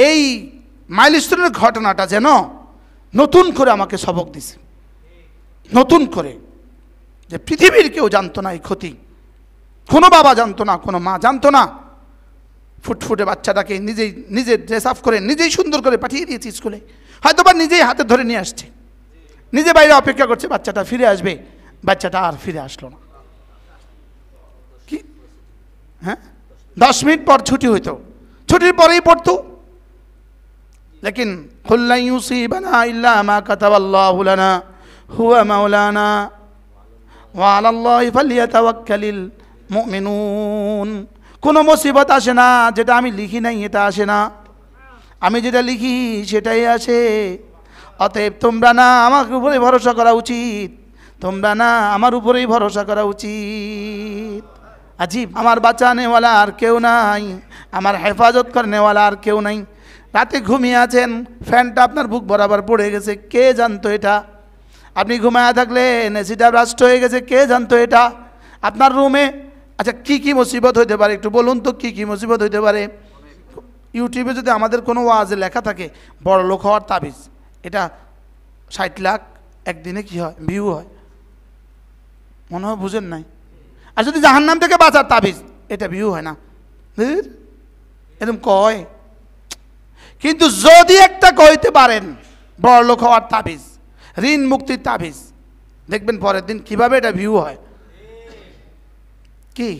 এই মাইলস্টোনের ঘটনাটা যেন নতুন করে আমাকে সবক দিছে, নতুন করে, যে পৃথিবীর কেউ জানতো না এই ক্ষতি, কোনো বাবা জানতো না, কোনো মা জানতো না। ফুটফুটে বাচ্চাটাকে নিজে ড্রেস আপ করে নিজেই সুন্দর করে পাঠিয়ে দিয়েছি স্কুলে, হয়তো বা নিজেই হাতে ধরে নিয়ে আসছে, নিজে বাইরে অপেক্ষা করছে বাচ্চাটা ফিরে আসবে, বাচ্চাটা আর ফিরে আসলো না। কি হ্যাঁ, 10 মিনিট পর ছুটি হইতো, ছুটির পরেই পড়তো। লেকিন কুল লা ইউসিবানা ইল্লা মা কাতাবাল্লাহু লানা হুয়া মাওলানা ওয়া আলাল্লাহি ফালইয়াতাওয়াক্কালিল মুমিনুন। কোনো মুসিবত আসে না যেটা আমি লিখি নাই, এটা আসে না, আমি যেটা লিখি সেটাই আসে। অতএব তোমরা না আমার উপরে ভরসা করা উচিত, তোমরা না আমার উপরেই ভরসা করা উচিত। আজীব, আমার বাঁচানেওয়ালা আর কেউ নাই, আমার হেফাজত করনেওয়ালা আর কেউ নাই। রাতে ঘুমিয়ে আছেন, ফ্যানটা আপনার বুক বরাবর পড়ে গেছে, কে জানতো এটা? আপনি ঘুমায়া থাকলে এসিটা ব্রাস্ট হয়ে গেছে, কে জানতো এটা? আপনার রুমে, আচ্ছা কি কি মুসিবত হইতে পারে একটু বলুন তো, কি কি মুসিবত হইতে পারে? ইউটিউবে যদি আমাদের কোনো ওয়াজে লেখা থাকে বড় লোক হওয়ার তাবিজ, এটা 60 লাখ একদিনে কি হয়, ভিউ হয়, মনে হয় বুঝেন নাই। আর যদি জাহান্নাম থেকে বাঁচার তাবিজ, এটা ভিউ হয় না, এরকম কয়। কিন্তু যদি একটা কইতে পারেন বড় লোক হওয়ার তাবিজ, ঋণ মুক্তির তাবিজ, দেখবেন পরের দিন কিভাবে এটা ভিউ হয়। কি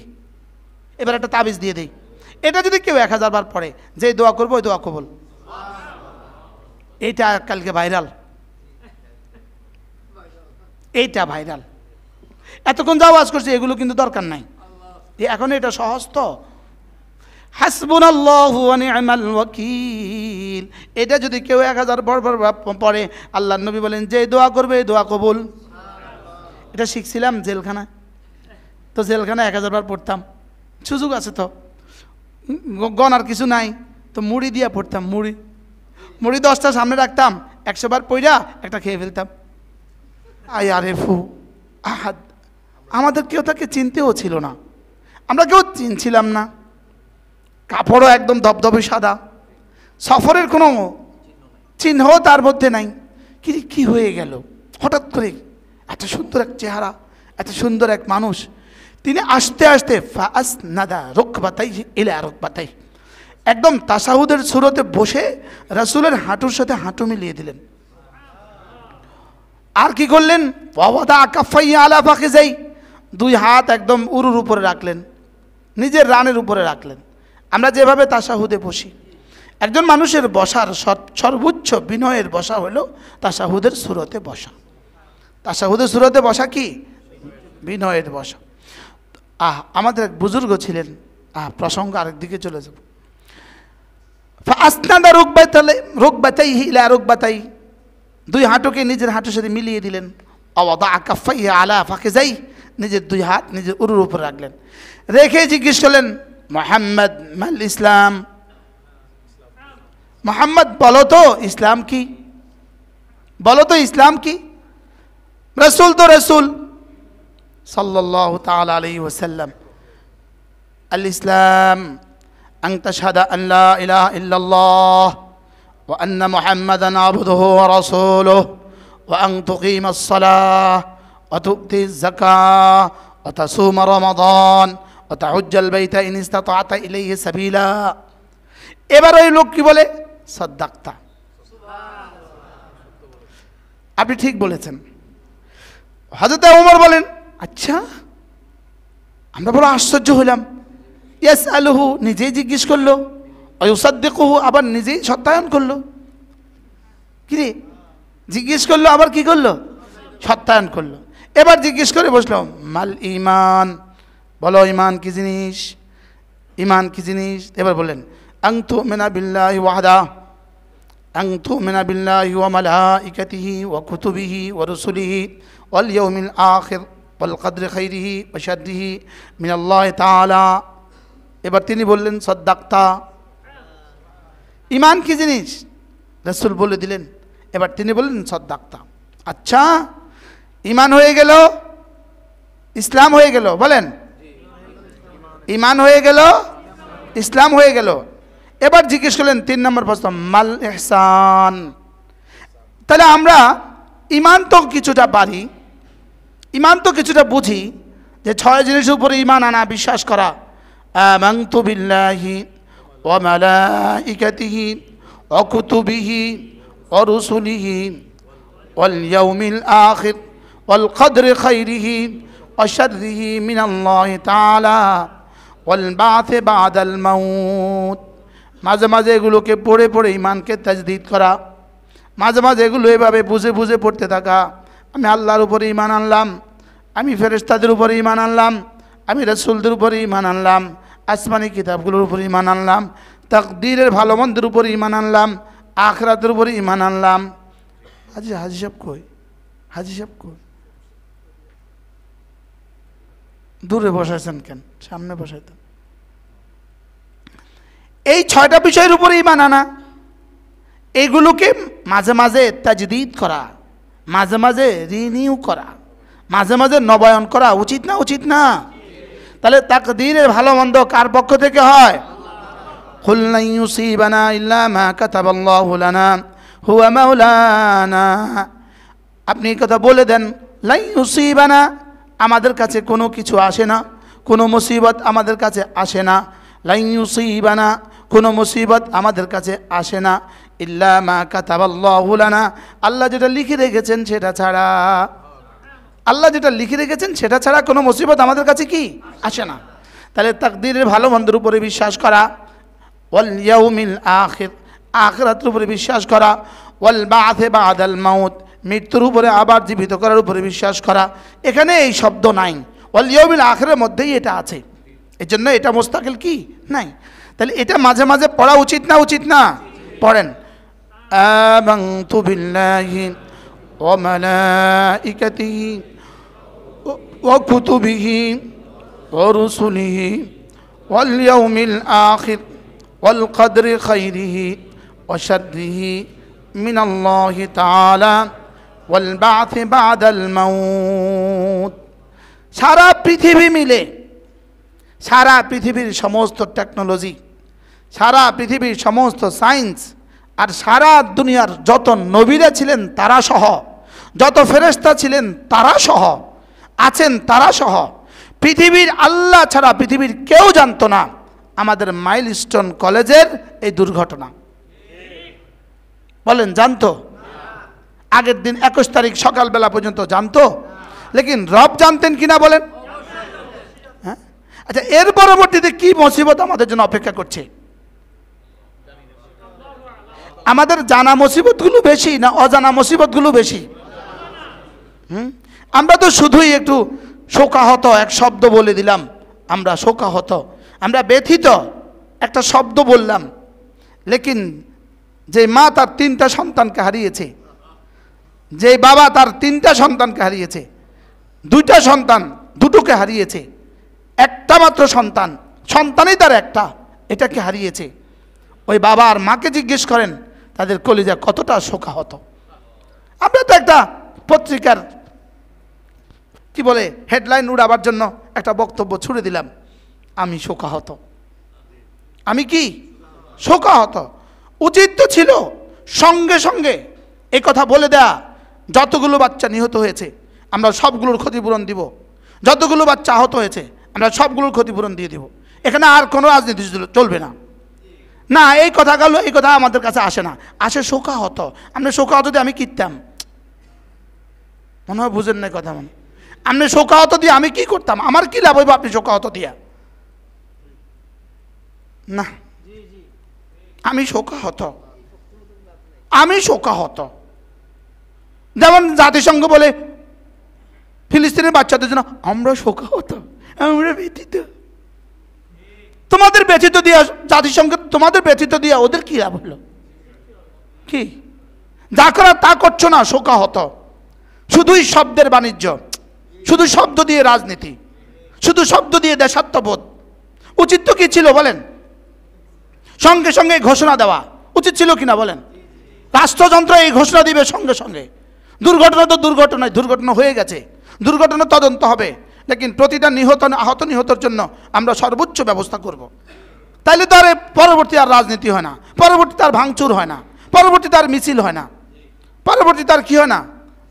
এবার একটা তাবিজ দিয়ে দেই, এটা যদি কেউ 1000 বার পড়ে, যে দোয়া করবো ওই দোয়া কবুল, এইটা কালকে ভাইরাল, এইটা ভাইরাল। এতক্ষণ যা ওয়াজ করছে এগুলো কিন্তু দরকার নাই, এখন এটা সহজ তো। হাসবুনাল্লাহু ওয়া নি'মাল ওয়াকিল, এটা যদি কেউ 1000 বার পড়ে, আল্লাহর নবী বলেন যে দোয়া করবে এই দোয়া কবুল। এটা শিখছিলাম জেলখানায়, তো জেলখানায় 1000 বার পড়তাম, সুযোগ আছে তো, গনার কিছু নাই, তো মুড়ি দিয়া পড়তাম, মুড়ি 10টা সামনে রাখতাম, 100 বার পইরা একটা খেয়ে ফেলতাম। আরে ফু আহাদ, আমাদের কেউ তাকে চিনতেও ছিল না, আমরা কেউ চিনছিলাম না, কাপড়ও একদম ধবধবে সাদা, সফরের কোনো চিহ্ন তার মধ্যে নাই। কি হয়ে গেল হঠাৎ করে? এত সুন্দর এক চেহারা, এত সুন্দর এক মানুষ, তিনি আস্তে আস্তে ফাসনাদা রুকবাতাইহি ইলা রুকবাতাইহি, একদম তাশাহুদের সূরতে বসে রাসূলের হাঁটুর সাথে হাঁটু মিলিয়ে দিলেন। আর কি করলেন? ওয়াদা কাফাই আলা ফাখিজাই, 2 হাত একদম উরুর উপরে রাখলেন, নিজের রানের উপরে রাখলেন। আমরা যেভাবে তাশাহুদে বসি, একজন মানুষের বসার সর্বোচ্চ বিনয়ের বসা হলো তাশাহুদের সূরতে বসা। তাশাহুদের সূরতে বসা কি? বিনয়ের বসা। আমাদের এক বুজুর্গ ছিলেন, প্রসঙ্গ আরেক দিকে চলে যাব। ফাসনাদা রুকবাতাইহি ইলা রুকবাতাইহি, 2 হাঁটুকে নিজের হাঁটুর সাথে মিলিয়ে দিলেন। ওয়াদা কাফাইহি আলা ফাখিজাই, নিজের 2 হাত নিজের উরুর উপর রাখলেন, রেখে জিজ্ঞেস করলেন মুহাম্মদ মাল ইসলাম, মুহাম্মদ বলো তো ইসলাম কি, বলো তো ইসলাম কি? রাসূল তো রাসূল সাল্লাল্লাহু তাআলা আলাইহি ওয়াসাল্লাম, আল ইসলাম আন তাশহাদা আন লা ইলাহা ইল্লাল্লাহ ওয়া আন্না মুহাম্মাদান আবদুহু ওয়া রাসূলুহু ওয়া আন তুকিমাস সালাহ ওয়া তু'তিজ যাকাহ ওয়া তাসুমা রমাদান ওয়া তাহুজ্জাল বাইতা ইন ইসতাতা'তা ইলাইহি সাবিলা। এবার ওই লোক কি বলে? সাদ্দাক্তা, আপনি ঠিক বলেছেন। হযরত ওমর বলেন, আচ্ছা, আমরা বড় আশ্চর্য হলাম। ইয়াসআলুহু, নিজেই জিজ্ঞেস করলো, ওয়ায়ুসাদ্দিকুহু, আবার নিজেই সত্যায়ন করলো। কি রে, জিজ্ঞেস করলো আবার কি করলো? সত্যায়ন করলো। এবার জিজ্ঞেস করে বসলো, মাল ঈমান, বলো ঈমান কি জিনিস, ঈমান কি জিনিস? এবার বললেন আন তু'মিনা বিল্লাহি ওয়াহদা, আন তু'মিনা বিল্লাহি ওয়া মালাইকাতিহি ওয়া কুতুবিহি ওয়া রুসুলিহি ওয়াল ইয়াউমিল আখির ওয়াল কদরি খাইরিহি ওয়া শাররিহি মিনাল্লাহি তাআলা। এবার তিনি বললেন সাদ্দাক্তা। ঈমান কি জিনিস রাসূল বলে দিলেন, এবার তিনি বললেন সাদ্দাক্তা। আচ্ছা, ঈমান হয়ে গেল, ইসলাম হয়ে গেল, বলেন ঈমান হয়ে গেল, ইসলাম হয়ে গেল। এবার জিজ্ঞেস করলেন 3 নম্বর প্রশ্ন, মাল ইহসান। তাহলে আমরা ইমান তো কিছুটা পারি, ইমান তো কিছুটা বুঝি, যে 6 জিনিসের উপরে ইমান আনা, বিশ্বাস করা। আমানতু বিল্লাহি ওয়া মালাইকাতিহি ওয়া কুতুবিহি ওয়া রুসুলিহি ওয়াল ইয়াউমিল আখির ওয়াল কদরি খাইরিহি ওয়া শাররিহি মিনাল্লাহি তাআলা ওয়াল বা'থি বা'দাল মাউত। মাঝে মাঝে এগুলোকে পড়ে পড়ে ইমানকে তাজদীদ করা, মাঝে মাঝে এগুলো এভাবে বুঝে বুঝে পড়তে থাকা। আমি আল্লাহর উপরে ইমান আনলাম, আমি ফেরেশতাদের উপরে ইমান আনলাম, আমি রাসূলদের উপরে ইমান আনলাম, আসমানি কিতাবগুলোর উপরে ইমান আনলাম, তাকদীরের ভালো মন্দের উপরে ইমান আনলাম, আখিরাতের উপরে ইমান আনলাম। হাজি সাহেব কই? হাজি সাহেব কই? দূরে বসাইছেন কেন? সামনে বসাইতেন। এই 6টা বিষয়ের উপরে ইমান আনা, এগুলোকে মাঝে মাঝে তাজদীদ করা, মাঝে মাঝে রিনিউ করা, মাঝে মাঝে নবায়ন করা উচিত না? উচিত না? তাহলে তাকদীরের ভালো মন্দ কার পক্ষ থেকে হয়? কুল লা ইউসিবানা ইল্লা মা কাতাবাল্লাহু লানা হুয়া মাওলানা। আপনি এই কথা বলে দেন, লা ইউসিবানা, আমাদের কাছে কোনো কিছু আসে না, কোনো মুসিবত আমাদের কাছে আসে না। লা ইউসিবানা, কোনো মুসিবত আমাদের কাছে আসে না, ইল্লা মা কাতাবাল্লাহু লানা, আল্লাহ যেটা লিখে রেখেছেন সেটা ছাড়া। আল্লাহ যেটা লিখে রেখেছেন সেটা ছাড়া কোনো মুসিবত আমাদের কাছে কি আসে না। তাহলে তাকদীরের ভালো মন্দের উপরে বিশ্বাস করা, ওয়াল ইয়াউমিল আখির, আখিরাতের উপরে বিশ্বাস করা, ওয়াল বা'থি বা'দাল মাউত, মৃত্যুর উপরে আবার জীবিত করার উপরে বিশ্বাস করা। এখানে এই শব্দ নাই, ওয়াল ইয়াউমিল আখিরের মধ্যেই এটা আছে, এই জন্য এটা মুস্তাকিল কি নাই। তাহলে এটা মাঝে মাঝে পড়া উচিত না? উচিত না? পড়েন। আমানতু বিল্লাহি ওয়া মালাইকাতিহি ওয়া কুতুবিহি ওয়া রুসুলিহি ওয়াল ইয়াউমিল আখির ওয়াল কদরি খাইরিহি ওয়া শাররিহি মিনাল্লাহি তাআলা ওয়াল বা'থি বা'দাল মাউত। সারা পৃথিবী মিলে, সারা পৃথিবীর সমস্ত টেকনোলজি, সারা পৃথিবীর সমস্ত সায়েন্স, আর সারা দুনিয়ার যত নবীরা ছিলেন তারা সহ, যত ফেরেশতা ছিলেন তারা সহ, আছেন তারা সহ, পৃথিবীর আল্লাহ ছাড়া পৃথিবীর কেউ জানতো না আমাদের মাইলস্টোন কলেজের এই দুর্ঘটনা। বলেন জানতো? আগের দিন 21 তারিখ সকালবেলা পর্যন্ত জানতো, লেকিন রব জানতেন কিনা বলেন? হ্যাঁ। আচ্ছা, এর পরবর্তীতে কি মুসিবত আমাদের জন্য অপেক্ষা করছে? আমাদের জানা মুসিবতগুলো বেশি না অজানা মুসিবতগুলো বেশি? আমরা তো শুধুই একটু শোকাহত এক শব্দ বলে দিলাম, আমরা শোকাহত, আমরা ব্যথিত একটা শব্দ বললাম, লেকিন যে মা তার 3টা সন্তানকে হারিয়েছে, যে বাবা তার 3টা সন্তানকে হারিয়েছে, 2টা সন্তান দুটোকে হারিয়েছে, একটা মাত্র সন্তান, সন্তানই তার একটা, এটাকে হারিয়েছে, ওই বাবা আর মাকে জিজ্ঞেস করেন তাদের কলিজা কতটা শোকাহত। আমরা তো একটা পত্রিকার কি বলে হেডলাইন উড়াবার জন্য একটা বক্তব্য ছুড়ে দিলাম, আমি শোকাহত। আমি কি শোকাহত? উচিত তো ছিল সঙ্গে সঙ্গে এই কথা বলে দেয়া, যতগুলো বাচ্চা নিহত হয়েছে আমরা সবগুলোর ক্ষতিপূরণ দিব, যতগুলো বাচ্চা আহত হয়েছে আমরা সবগুলোর ক্ষতিপূরণ দিয়ে দিব, এখানে আর কোনো রাজনীতি চলবে না। না, এই কথাগুলো, এই কথা আমাদের কাছে আসে না, আসে শোকাহত। আমরা শোকাহত দিয়ে আমি কিনতাম, মনে হয় বুঝেন না কথা। মানে আপনি শোকাহত দিয়ে আমি কি করতাম? আমার কি লাভ হইব আপনি শোকাহত দিয়া? না, আমি শোকাহত, আমি শোকাহত। যেমন জাতিসংঘ বলে ফিলিস্তিনের বাচ্চাদের জন্য আমরা শোকাহত, আমরা ব্যথিত। তোমাদের ব্যথিত দিয়া জাতিসংঘ, তোমাদের ব্যথিত দিয়া ওদের কি লাভ হলো? কি যা করার তা করছো না, শোকাহত। শুধুই শব্দের বাণিজ্য, শুধু শব্দ দিয়ে রাজনীতি, শুধু শব্দ দিয়ে দেশাত্মবোধ। উচিত তো কি ছিল বলেন? সঙ্গে সঙ্গে ঘোষণা দেওয়া উচিত ছিল কিনা বলেন? রাষ্ট্রযন্ত্র এই ঘোষণা দিবে সঙ্গে সঙ্গে। দুর্ঘটনা তো দুর্ঘটনায়, দুর্ঘটনা হয়ে গেছে, দুর্ঘটনা তদন্ত হবে, লেকিন প্রতিটা নিহত আহত নিহতর জন্য আমরা সর্বোচ্চ ব্যবস্থা করব। তাইলে তো আর পরবর্তী আর রাজনীতি হয় না, পরবর্তীতে আর ভাঙচুর হয় না, পরবর্তীতে আর মিছিল হয় না, পরবর্তীতে আর কি হয় না,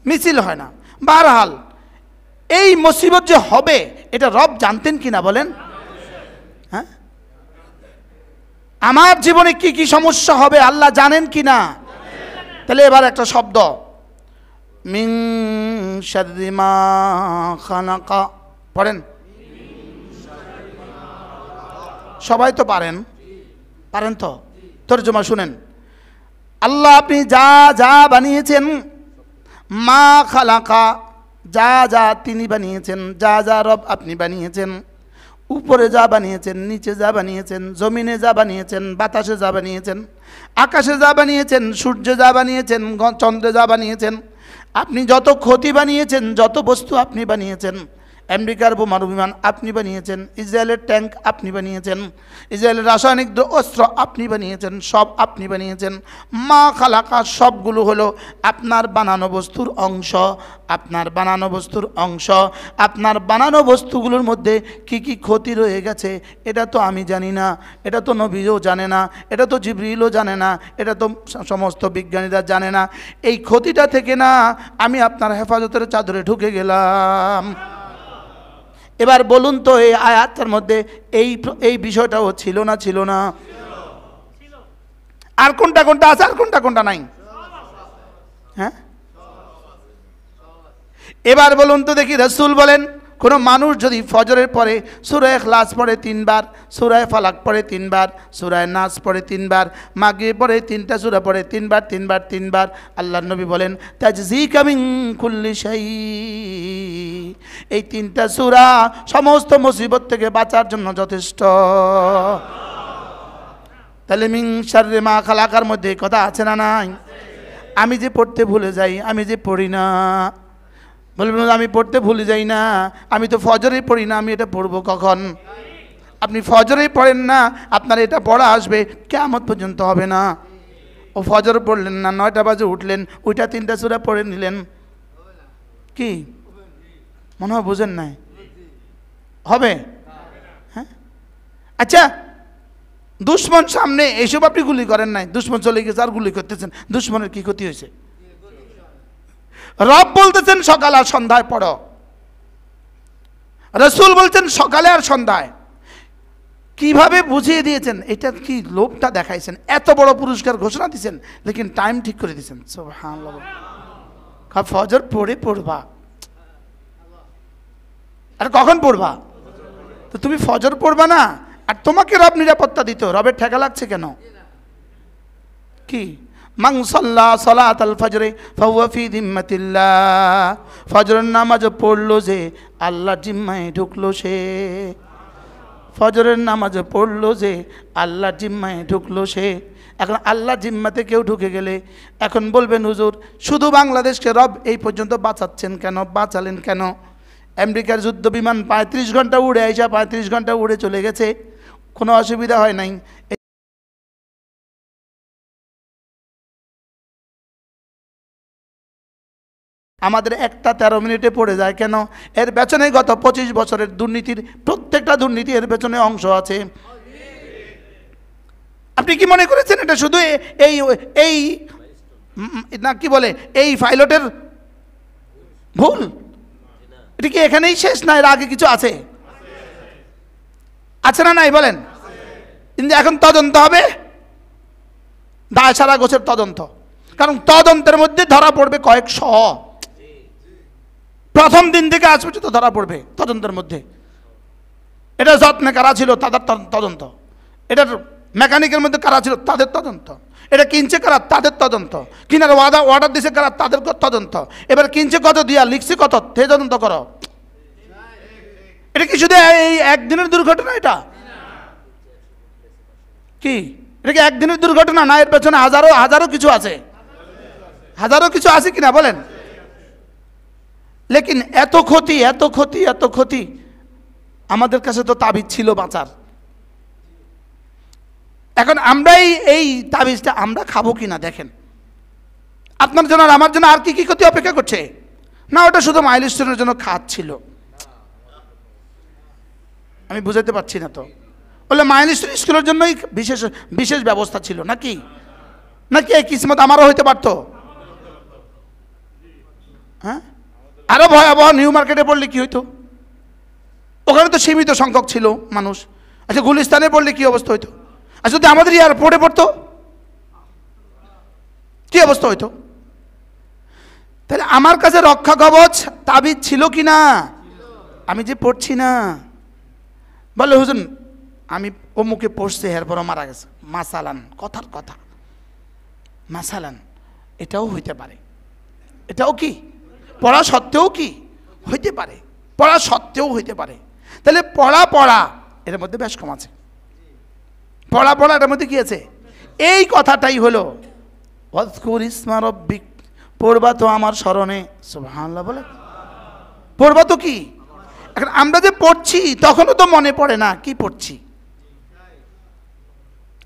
মিছিল হয় না। বারহাল এই মুসিবত যে হবে এটা রব জানতেন কিনা বলেন? হ্যাঁ, আমার জীবনে কি কি সমস্যা হবে আল্লাহ জানেন কিনা? তাহলে এবার একটা শব্দ, মিন শাররি মা খালাকা পড়েন। সবাই তো পারেন, পারেন তো? তরজমা শুনেন। আল্লাহ আপনি যা যা বানিয়েছেন, মা খালাকা যা যা তিনি বানিয়েছেন, যা যা রব আপনি বানিয়েছেন, উপরে যা বানিয়েছেন, নিচে যা বানিয়েছেন, জমিনে যা বানিয়েছেন, বাতাসে যা বানিয়েছেন, আকাশে যা বানিয়েছেন, সূর্যে যা বানিয়েছেন, চন্দ্রে যা বানিয়েছেন, আপনি যত ক্ষতি বানিয়েছেন, যত বস্তু আপনি বানিয়েছেন, আমেরিকার বোমারু বিমান আপনি বানিয়েছেন, ইসরায়েলের ট্যাঙ্ক আপনি বানিয়েছেন, ইসরায়েলের রাসায়নিক অস্ত্র আপনি বানিয়েছেন, সব আপনি বানিয়েছেন। মা খালাকা সবগুলো হলো আপনার বানানো বস্তুর অংশ, আপনার বানানো বস্তুর অংশ। আপনার বানানো বস্তুগুলোর মধ্যে কি কি ক্ষতি রয়ে গেছে এটা তো আমি জানি না, এটা তো নবীও জানে না, এটা তো জিবরিলও জানে না, এটা তো সমস্ত বিজ্ঞানীরা জানে না। এই ক্ষতিটা থেকে না আমি আপনার হেফাজতের চাদরে ঢুকে গেলাম। এবার বলুন তো এই আয়াতের মধ্যে এই বিষয়টাও ছিল না? ছিল না? আর কোনটা কোনটা আছে আর কোনটা কোনটা নাই? হ্যাঁ, এবার বলুন তো দেখি, রাসূল বলেন কোনো মানুষ যদি ফজরের পরে সূরা ইখলাস পড়ে 3 বার, সূরা ফালাক পড়ে 3 বার, সূরা নাস পড়ে 3 বার, মাগরিব পড়ে 3টা সূরা পড়ে 3 বার 3 বার 3 বার, আল্লাহর নবী বলেন তাজজিকা মিন কুল্লি শাই, এই 3টা সূরা সমস্ত মুসিবত থেকে বাঁচার জন্য যথেষ্ট। তাহলে মিন শাররি মা খালাকার মধ্যে কথা আছে না নাই? আমি যে পড়তে ভুলে যাই, আমি যে পড়ি না, বলবেন আমি পড়তে ভুলে যাই না, আমি তো ফজরেই পড়ি না, আমি এটা পড়বো কখন? আপনি ফজরেই পড়েন না, আপনার এটা পড়া আসবে কিয়ামত পর্যন্ত হবে না। ও ফজর পড়লেন না, 9টা বাজে উঠলেন, ওইটা 3টা সূরা পড়ে নিলেন, কি মনে হয় বুঝেন নাই? হবে? হ্যাঁ, আচ্ছা দুশ্মন সামনে এইসব আপনি গুলি করেন নাই, দুশ্মন চলে গেছে আর গুলি করতেছেন, দুশ্মনের কি ক্ষতি হয়েছে? রব বলতেছেন সকাল আর সন্ধ্যায় পড়ো, রাসূল বলছেন সকালে আর সন্ধ্যায়। কিভাবে বুঝিয়ে দিয়েছেন? এটা কি লোভটা দেখাইছেন, এত বড় পুরস্কার ঘোষণা দিয়েছেন, লেকিন টাইম ঠিক করে দিয়েছেন। সুবহানাল্লাহ, ফজর পড়ে পড়বা, আর কখন পড়বা? তো তুমি ফজর পড়বা না, আর তোমাকে রব নিরাপত্তা দিত, রবের ঠেকা লাগছে কেন? কি মান সাল্লা সালাতাল ফজরে ফাহুয়া ফি যিম্মাতিল্লাহ, ফজরের নামাজ পড়লো যে আল্লাহর জিম্মায় ঢুকলো সে, ফজরের নামাজ পড়লো যে আল্লাহর জিম্মায় ঢুকলো সে। এখন আল্লাহর জিম্মাতে কেউ ঢুকে গেলে এখন বলবেন হুজুর শুধু বাংলাদেশকে রব এই পর্যন্ত বাঁচাচ্ছেন কেন, বাঁচালেন কেন? আমেরিকার যুদ্ধ বিমান 35 ঘন্টা উড়ে আইসা 35 ঘন্টা উড়ে চলে গেছে, কোনো অসুবিধা হয় নাই। আমাদের একটা 13 মিনিটে পড়ে যায় কেন? এর পেছনে গত 25 বছরের দুর্নীতির, প্রত্যেকটা দুর্নীতি এর পেছনে অংশ আছে। আপনি কি মনে করেছেন এটা শুধু এই এই না কি বলে এই পাইলটের ভুল? এটা কি এখানেই শেষ, না এর আগে কিছু আছে? আছে না নাই বলেন? কিন্তু এখন তদন্ত হবে, দায় সারা গোছের তদন্ত, কারণ তদন্তের মধ্যে ধরা পড়বে কয়েকশ, প্রথম দিন থেকে আজ পর্যন্ত ধরা পড়বে তদন্তের মধ্যে। এটা যত্নে কারা ছিল তাদের তদন্ত, এটার মেকানিকের মধ্যে কারা ছিল তাদের তদন্ত, এটা কিনছে কারা তাদের তদন্ত, কিনার অর্ডার দিছে কারা তাদের তদন্ত, এবার কিনছে কত দিয়া লিখছে কত সে তদন্ত করো। এটা কি শুধু এই একদিনের দুর্ঘটনা? এটা কি এটা কি একদিনের দুর্ঘটনা? না এর পেছনে হাজারো হাজারো কিছু আছে, হাজারো কিছু আছে কিনা বলেন? লেকিন এত ক্ষতি এত ক্ষতি এত ক্ষতি, আমাদের কাছে তো তাবিজ ছিল বাঁচার। এখন আমরা এই তাবিজটা আমরা খাবো কিনা দেখেন। আপনার জন্য আর আমার জন্য আর কি কি ক্ষতি অপেক্ষা করছে? না ওটা শুধু মাইলস্টোনের জন্য খাত ছিল, আমি বুঝাতে পারছি না তো। বলে মাইলস্টোন স্কুলের জন্যই বিশেষ বিশেষ ব্যবস্থা ছিল নাকি? নাকি এই কিসমত আমারও হইতে পারতো? হ্যাঁ, আরো ভয়াবহ নিউ মার্কেটে পড়লে কি হইতো? ওখানে তো সীমিত সংখ্যক ছিল মানুষ। আচ্ছা গুলিস্তানে পড়লে কি অবস্থা হইতো? আর যদি আমাদের এয়ারপোর্টে পড়তো কি অবস্থা হইতো? তাহলে আমার কাছে রক্ষা কবচ তাবিজ ছিল কি না? আমি যে পড়ছি না, বলে হুজুর আমি অমুকে পড়ছে এরপরও মারা গেছে, মাসালান, কথার কথা মাসালান, এটাও হইতে পারে। এটাও কি পড়া সত্ত্বেও কি হইতে পারে? পড়া সত্ত্বেও হইতে পারে। তাহলে পড়া এর মধ্যে বেশ কম আছে। পড়া এটার মধ্যে কি আছে? এই কথাটাই হলো ওয়াজকুর ইসমা রব্বিক, পড়বা তো আমার স্মরণে। সুবহানাল্লাহ বলে পড়বা তো কি? এখন আমরা যে পড়ছি তখনও তো মনে পড়ে না কি পড়ছি।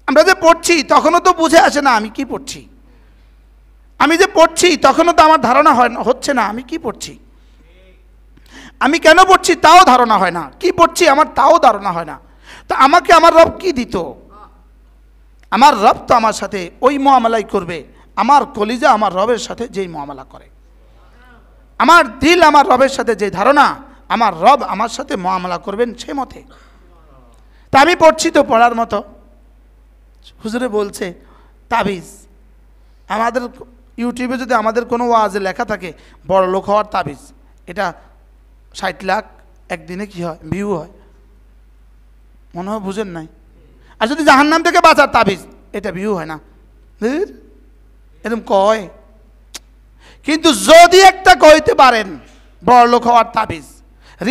আমরা যে পড়ছি তখনও তো বুঝে আসে না আমি কি পড়ছি। আমি যে পড়ছি তখনও তো আমার ধারণা হচ্ছে না আমি কি পড়ছি। আমি কেন পড়ছি তাও ধারণা হয় না, কি পড়ছি আমার তাও ধারণা হয় না। তা আমাকে আমার রব কি দিত? আমার রব তো আমার সাথে ওই মুআমালাই করবে, আমার কলিজা আমার রবের সাথে যেই মুআমালা করে, আমার দিল আমার রবের সাথে যে ধারণা, আমার রব আমার সাথে মুআমালা করবেন সে মতে। তা আমি পড়ছি তো পড়ার মতো। হুজুরে বলছে তাবিজ, আমাদের ইউটিউবে যদি আমাদের কোনো ওয়াজে লেখা থাকে বড় লোক হওয়ার তাবিজ, এটা 60 লাখ একদিনে কি হয় ভিউ হয়, মনে হয় বুঝেন নাই। আর যদি জাহান্নাম থেকে বাঁচার তাবিজ, এটা ভিউ হয় না, এরকম কয়। কিন্তু যদি একটা কইতে পারেন বড় লোক হওয়ার তাবিজ,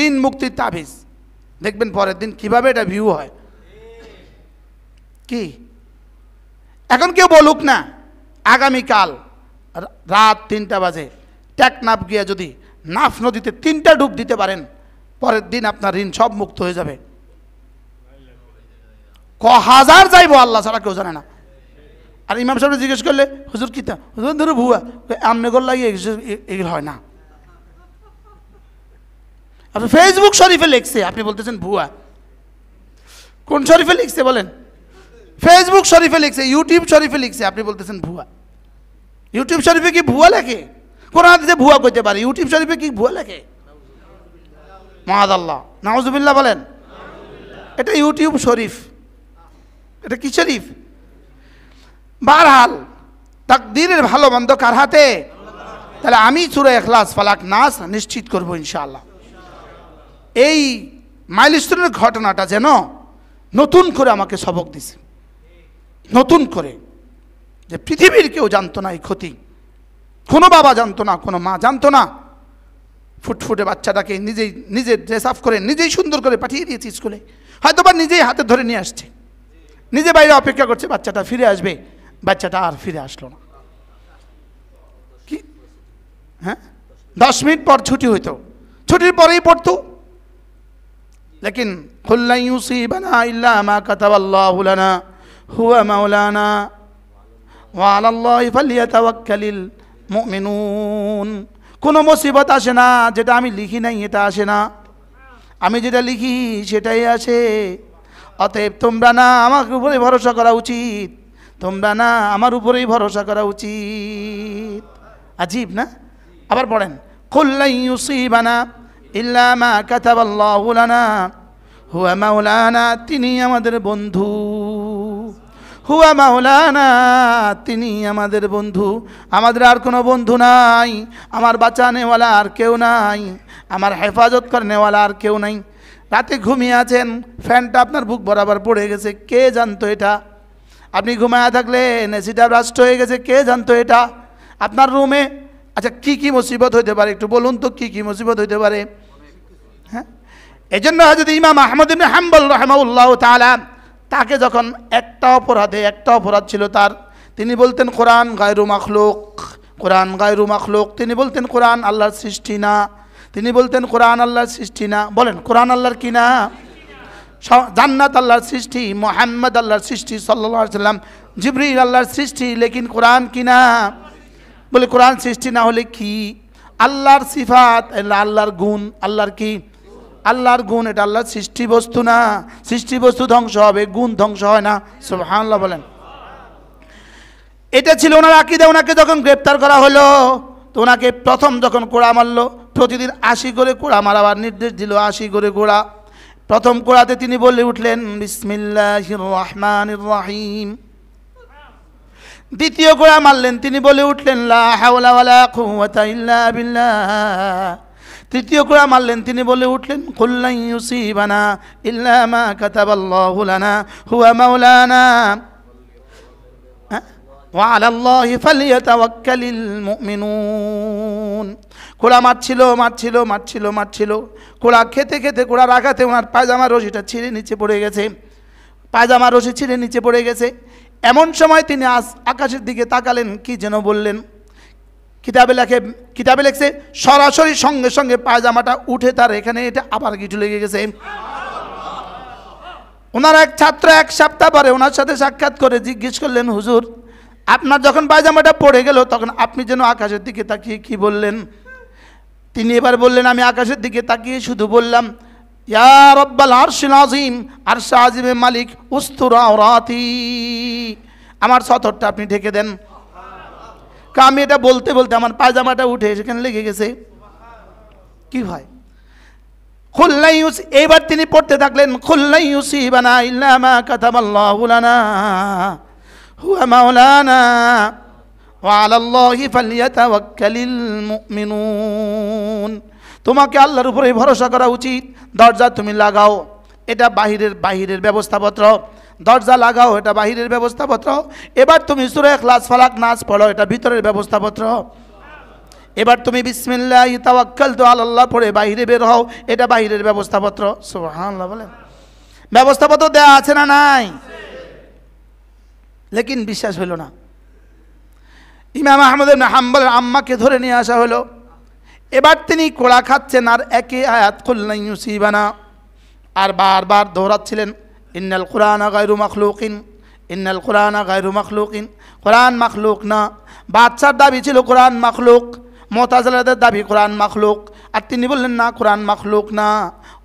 ঋণ মুক্তির তাবিজ, দেখবেন পরের দিন কিভাবে এটা ভিউ হয়। কি এখন কেউ বলুক না আগামীকাল রাত 3টা বাজে টেকনাফ গিয়া যদি নাফ নদীতে 3টা ডুব দিতে পারেন, পরের দিন আপনার ঋণ সব মুক্ত হয়ে যাবে। হাজার যাইব আল্লাহ ছাড়া কেউ জানে না। আর ইমাম সাহেব জিজ্ঞেস করলে হুজুর কিতা, হুজুর ধরো ভুয়া, আমনে গোল লাগিয়ে এগুলো হয় না। আপনি ফেসবুক শরীফে লিখছে, আপনি বলতেছেন ভুয়া। কোন শরীফে লিখছে বলেন? ফেসবুক শরীফে লিখছে, ইউটিউব শরীফে লিখছে, আপনি বলতেছেন ভুয়া। ইউটিউব শরীফে কি ভুয়া লেখে? কোন হাদিসে ভুয়া কইতে পারে? ইউটিউব শরীফে কি ভুয়া লেখে? মাআযাল্লাহ, নাউযুবিল্লাহ বলেন। এটা ইউটিউব শরীফ, এটা কি শরীফ? বারহাল তাকদীরের ভালো মন্দ কার হাতে? তাহলে আমি সূরা ইখলাস ফালাক নাস নিশ্চিত করব ইনশাআল্লাহ। এই মাইলস্টোনের ঘটনাটা যেন নতুন করে আমাকে সবক দিছে, নতুন করে, যে পৃথিবীর কেউ জানতো না এই ক্ষতি, কোনো বাবা জানতো না, কোনো মা জানতো না। ফুটফুটে বাচ্চাটাকে নিজে ড্রেস আপ করে নিজেই সুন্দর করে পাঠিয়ে দিয়েছি স্কুলে, হয়তো বা নিজেই হাতে ধরে নিয়ে আসছে, নিজে বাইরে অপেক্ষা করছে বাচ্চাটা ফিরে আসবে, বাচ্চাটা আর ফিরে আসলো না। কি হ্যাঁ, 10 মিনিট পর ছুটি হইতো, ছুটির পরেই পড়তো। লেকিন কুল্লা ইউসিবানা ইল্লা মা কাতাবাল্লাহু লানা হুয়া মাওলানা ওয়া আলাল্লাহি ফালইয়াতাওয়াক্কালিল মুমিনুন। কোনো মুসিবত আসে না যেটা আমি লিখি নাই, এটা আসে না। আমি যেটা লিখি সেটাই আসে। অতএব তোমরা না আমার উপরে ভরসা করা উচিত, তোমরা না আমার উপরেই ভরসা করা উচিত। আজীব না? আবার পড়েন, কুল্লা ইউসিবানা ইল্লা মা কাতাবাল্লাহু লানা হুয়া মাওলানা, তিনি আমাদের বন্ধু। হুয়া মাওলানা, তিনি আমাদের বন্ধু। আমাদের আর কোনো বন্ধু নাই, আমার বাঁচানেওয়ালা আর কেউ নাই, আমার হেফাজত করনেওয়ালা আর কেউ নাই। রাতে ঘুমিয়ে আছেন, ফ্যানটা আপনার বুক বরাবর পড়ে গেছে, কে জানতো এটা? আপনি ঘুমায়া থাকলে এসিটা ব্রাস্ট হয়ে গেছে, কে জানতো এটা? আপনার রুমে, আচ্ছা কি কি মুসিবত হইতে পারে একটু বলুন তো, কি কি মুসিবত হইতে পারে? হ্যাঁ, এই জন্য হযরত ইমাম আহমদ ইবনে হাম্বল রাহিমাহুল্লাহ তাআলা, তাকে যখন একটা অপরাধ ছিল তার, তিনি বলতেন কোরআন গায়রু মাখলুক, কোরআন গায়রু মাখলুক। তিনি বলতেন কোরআন আল্লাহর সৃষ্টি না, তিনি বলতেন কোরআন আল্লাহর সৃষ্টি না। বলেন কোরআন আল্লাহর কি না? জান্নাত আল্লাহর সৃষ্টি, মুহাম্মদ আল্লাহর সৃষ্টি সাল্লাল্লাহু আলাইহি সাল্লাম, জিবরিল আল্লাহর সৃষ্টি, লেকিন কোরআন কি না? বলে কোরআন সৃষ্টি না হলে কি? আল্লাহর সিফাত, আল্লাহর গুণ, আল্লাহর কি? আল্লাহর গুণ, এটা আল্লাহর সৃষ্টি বস্তু না। সৃষ্টি বস্তু ধ্বংস হবে, গুণ ধ্বংস হয় না। সুবহানাল্লাহ বলেন। এটা ছিল ওনার আকীদা। ওনাকে যখন গ্রেপ্তার করা হলো তো ওনাকে প্রথম যখন কোড়া মারলো, প্রতিদিন 80 করে কোড়া মারাবার নির্দেশ দিল, 80 করে কোড়া। প্রথম কোড়াতে তিনি বলে উঠলেন বিসমিল্লাহির রহমানির রহিম। দ্বিতীয় কোড়া মারলেন, তিনি বলে উঠলেন লা হাওলা ওয়ালা কুওয়াতা ইল্লা বিল্লাহ। তৃতীয় কোড়া মারলেন, তিনি বলে উঠলেন কুল লা ইউসিবানা ইল্লা মা কাতাবাল্লাহু লানা হুয়া মাওলানা ওয়া আলাল্লাহি ফালইয়াতাওয়াক্কালিল মুমিনুন। কোড়া মারছিল। কোড়া খেতে খেতে, কোড়ার আঘাতে ওনার পায়জামার রশিটা ছিঁড়ে নিচে পড়ে গেছে। পায়জামার রশি ছিঁড়ে নিচে পড়ে গেছে। এমন সময় তিনি আকাশের দিকে তাকালেন, কি যেন বললেন। কিতাবে লেখছে সরাসরি সঙ্গে সঙ্গে পায়জামাটা উঠে তার এখানে এটা আবার গিটু লেগে গেছে। ওনার এক ছাত্র 1 সপ্তাহ পরে ওনার সাথে সাক্ষাৎ করে জিজ্ঞেস করলেন, হুজুর আপনার যখন পায়জামাটা পড়ে গেল তখন আপনি যেন আকাশের দিকে তাকিয়ে কি বললেন? তিনি এবার বললেন, আমি আকাশের দিকে তাকিয়ে শুধু বললাম ইয়া রব্বাল আরশিল আযীম, আরশ আজিমের মালিক উস্তুর আওরাতি, আমার সতরটা আপনি ঢেকে দেন। আমি এটা বলতে বলতে আমার পায়জামাটা উঠে সেখানে লেগে গেছে। কি ভাই, এইবার তিনি পড়তে থাকলেন কুল্লা ইউসিবানা ইল্লা মা কাতাবাল্লাহু লানা হুয়া মাওলানা ওয়া আলাল্লাহি ফালইয়াতাওয়াক্কালিল মুমিনুন। তোমাকে আল্লাহর উপরে ভরসা করা উচিত। দরজা তুমি লাগাও, এটা বাহিরের ব্যবস্থাপত্র। দরজা লাগাও, এটা বাহিরের ব্যবস্থাপত্র। এবার তুমি সূরা ইখলাস ফালাক নাস পড়ো, এটা ভিতরের ব্যবস্থাপত্র। এবার তুমি বিসমিল্লাহি তাওয়াক্কালতু আলাল্লাহ পড়ে বাইরে বের হও, এটা বাহিরের ব্যবস্থাপত্র। সুবহানাল্লাহ বলেন। ব্যবস্থাপত্র দেয়া আছে না নাই? লেকিন বিশ্বাস হলো না। ইমাম আহমদ ইবনে হাম্বলের আম্মাকে ধরে নিয়ে আসা হলো। এবার তিনি কোড়া খাচ্ছেন আর একই আয়াত কুল লা ইউসিবানা আর বারবার দৌড়াচ্ছিলেন, ইন্নাল কুরআনা গায়রু মাখলুকিন, ইন্নাল কুরআনা গায়রু মাখলুকিন। কোরআন মাখলুক না। বাদশার দাবি ছিল কোরআন মাখলুক, মুতাজিলাদের দাবি কোরআন মাখলুক। আর তিনি বললেন না, কোরআন মাখলুক না,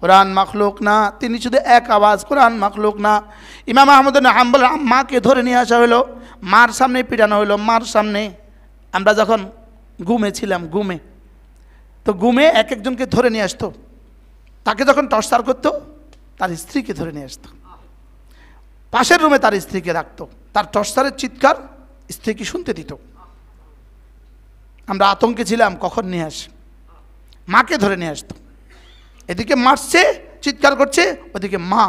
কোরআন মাখলুক না। তিনি শুধু এক আওয়াজ কোরআন মাখলুক না। ইমাম আহমদ ইবনে হাম্বলের আম্মাকে ধরে নিয়ে আসা হলো, মার সামনে পিটানো হলো, মার সামনে। আমরা যখন ঘুমে ছিলাম, তো ঘুমে এক একজনকে ধরে নিয়ে আসতো। তাকে যখন টর্চার করতো তার স্ত্রীকে ধরে নিয়ে আসতো, পাশের রুমে তার স্ত্রীকে রাখতো। তার টর্চারের চিৎকার স্ত্রীকে শুনতে দিত। আমরা আতঙ্কে ছিলাম কখন নিয়ে আসে। মাকে ধরে নিয়ে আসতো, এদিকে মারছে, চিৎকার করছে, ওদিকে মা।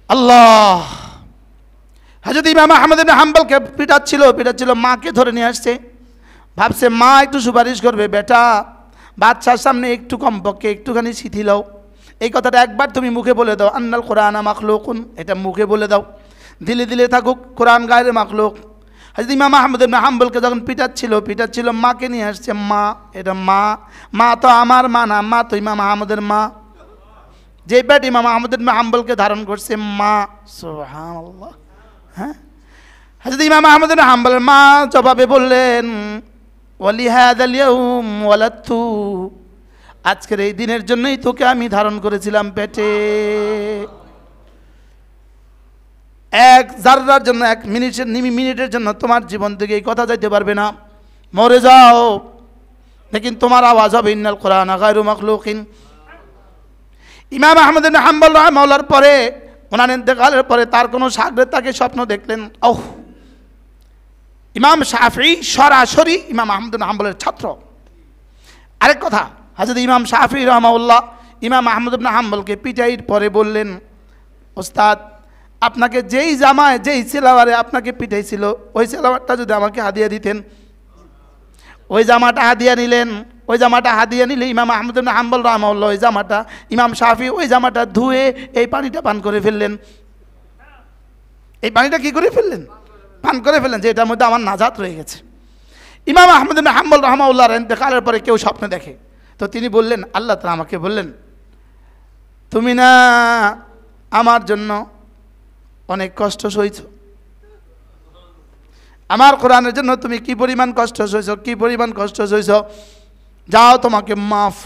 আল্লাহ। হযরত ইমাম আহমদ ইবনে হাম্বলকে পিটাচ্ছিল, মাকে ধরে নিয়ে আসছে। ভাবছে মা একটু সুপারিশ করবে, বেটা বাদশার সামনে একটু কমপক্ষে একটুখানি শিথিল হও। এই কথাটা একবার তুমি মুখে বলে দাও, আন্নাল কোরআন মাখলুকুন, এটা মুখে বলে দাও, দিলে থাকুক কোরআন গায়রে মাখলুক। হযরত ইমাম আহমদ ইবনে হাম্বলকে যখন পিটাচ্ছিল, মাকে নিয়ে আসছে। মা, এটা মা তো আমার মা না, মা তো ইমাম আহমদের মা। যে পেট ইমাম আহমদ ইবনে হাম্বলকে ধারণ করছে মা। সুবহানাল্লাহ। হ্যাঁ, হযরত ইমাম আহমদ ইবনে হাম্বলের মা জবাবে বললেন ওয়ালিহাদাল ইয়াউম ওয়ালাদতু, আজকের এই দিনের জন্যই তোকে আমি ধারণ করেছিলাম পেটে। এক জাররার জন্য, এক মিনিটের জন্য তোমার জীবন থেকে এই কথা যাইতে পারবে না, মরে যাও, লেকিন তোমার আওয়াজ হবে ইন্নাল কোরআনা গায়রু মাখলুকিন। ইমাম আহমদ ইবনে হাম্বল রাহিমাহুল্লাহর পরে, ওনার ইন্তেকালের পরে তার কোনো শাগরেদ তাকে স্বপ্ন দেখলেন। ইমাম শাফিঈ সরাসরি ইমাম আহমদ ইবনে হাম্বলের ছাত্র। আরেক কথা, হযরত ইমাম শাফিঈ রাহিমাহুল্লাহ ইমাম আহমদ ইবনে হাম্বলকে পিটাইর পরে বললেন, ওস্তাদ আপনাকে যেই জামায় যেই সেলাওয়ারে আপনাকে পিটাইছিল ওই সেলাওয়ারটা যদি আমাকে হাদিয়া দিতেন। ওই জামাটা হাদিয়া নিলেন। ওই জামাটা হাদিয়া নিলে ইমাম আহমদ ইবনে হাম্বল রাহিমাহুল্লাহ ওই জামাটা, ইমাম শাফিঈ ওই জামাটা ধুয়ে এই পানিটা পান করে ফেললেন। এই পানিটা কি করে ফেললেন? পান করে ফেললেন, যে এটার মধ্যে আমার নাজাত রয়ে গেছে। ইমাম আহমদ ইবনে হাম্বল রাহিমাহুল্লাহর ইন্তেকালের পরে কেউ স্বপ্ন দেখে, তো তিনি বললেন, আল্লাহ তাআলা আমাকে বললেন, তুমি না আমার জন্য অনেক কষ্ট সইছ, আমার কোরআনের জন্য তুমি কি পরিমাণ কষ্ট সইছ। যাও তোমাকে মাফ।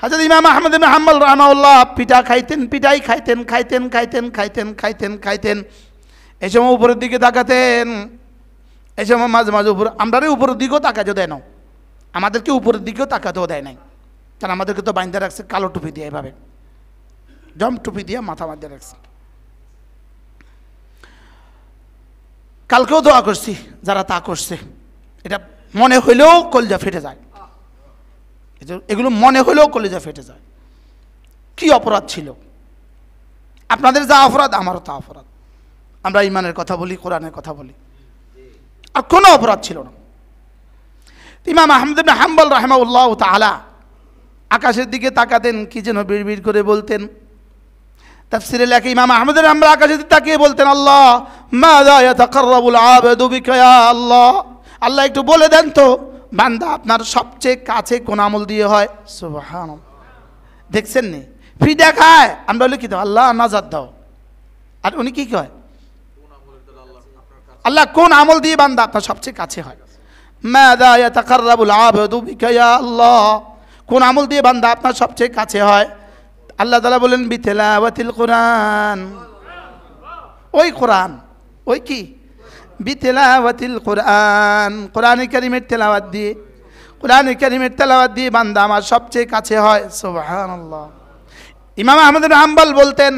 হযরত ইমাম আহমদ ইবনে হাম্বল রাহিমাহুল্লাহ পিঠা খাইতেন, পিঠাই খাইতেন, খাইতেন খাইতেন খাইতেন খাইতেন খাইতেন। এই সময় উপরের দিকে তাকাতেন, এই সময় মাঝে মাঝে উপর, আমরা উপরের দিকেও তাকাতে দেয় না, আমাদেরকে উপরের দিকেও তাকাতেও দেয় নাই, কারণ আমাদেরকে তো বাইন্ধে রাখছে কালো টুপি দিয়ে, এভাবে জম টুপি দিয়ে মাথা বাঁধে রাখছে। কালকেও দোয়া করছি, যারা তা করছে এটা মনে হইলেও কলিজা ফেটে যায়, এগুলো মনে হইলেও কলিজা ফেটে যায়। কি অপরাধ ছিল? আপনাদের যা অপরাধ আমারও তা অপরাধ। আমরা ইমানের কথা বলি, কোরআনের কথা বলি, আর কোনো অপরাধ ছিল না। ইমাম আহমদ ইবনে হাম্বল রাহিমাহুল্লাহ তাআলা আকাশের দিকে তাকাতেন, কি যেন বিড়বিড় করে বলতেন। তাফসীরে লেখে ইমাম আহমদ ইবনে হাম্বল আকাশের দিকে তাকিয়ে বলতেন, আল্লাহ মাযা ইয়াতাকাররাবুল আবদু বিকা ইয়া আল্লাহ, আল্লাহ একটু বলে দেন তো বান্দা আপনার সবচেয়ে কাছে কোন আমল দিয়ে হয়। সুবহানাল্লাহ, দেখছেন নি ফিডা খায়, আমরা বলি কি দাও, আল্লাহ নাজাত দাও, আর উনি কি কয়, আল্লাহ কোন আমল দিয়ে বান্দা আপনার সবচেয়ে কাছে হয়। মাযা ইয়াতাকাররাবুল আবদু বিকা ইয়া আল্লাহ, কোন আমল দিয়ে বান্দা আপনার সবচেয়ে কাছে হয়। আল্লাহ তাআলা বলেন বিতিলাওয়াতিল কোরআন, ওই কোরআন, ওই কি বিতিলাওয়াতিল কোরআন, কোরআনে কারীমের তেলাওয়াত দিয়ে, কোরআনে কারীমের তেলাওয়াত দিয়ে বান্দা আমার সবচেয়ে কাছে হয়। সুবহানাল্লাহ। ইমাম আহমদ ইবনে হাম্বল বলতেন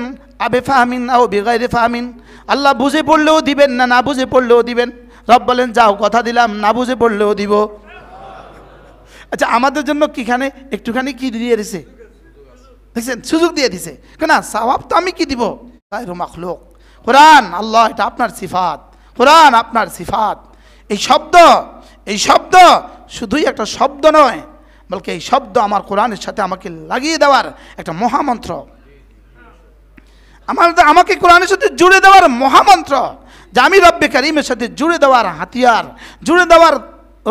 আবে ফাহমিন আও বিগাইরি ফাহমিন, আল্লাহ বুঝে পড়লেও দিবেন না, না বুঝে পড়লেও দিবেন। রব বলেন যাও কথা দিলাম, না বুঝে পড়লেও দিব। আচ্ছা আমাদের জন্য কিখানে একটুখানি কি দিয়ে দিছে, দেখছেন, সুযোগ দিয়ে দিছে, কেন সওয়াব তো আমি কি দিব, গায়রু মাখলুক। কোরআন আল্লাহ, এটা আপনার সিফাত, কোরআন আপনার সিফাত। এই শব্দ শুধুই একটা শব্দ নয়, বলকে এই শব্দ আমার কোরআনের সাথে আমাকে লাগিয়ে দেওয়ার একটা মহামন্ত্র, আমাকে কোরআনের সাথে জুড়ে দেওয়ার মহামন্ত্র, যে আমি রব্বে কারীমের সাথে জুড়ে দেওয়ার হাতিয়ার, জুড়ে দেওয়ার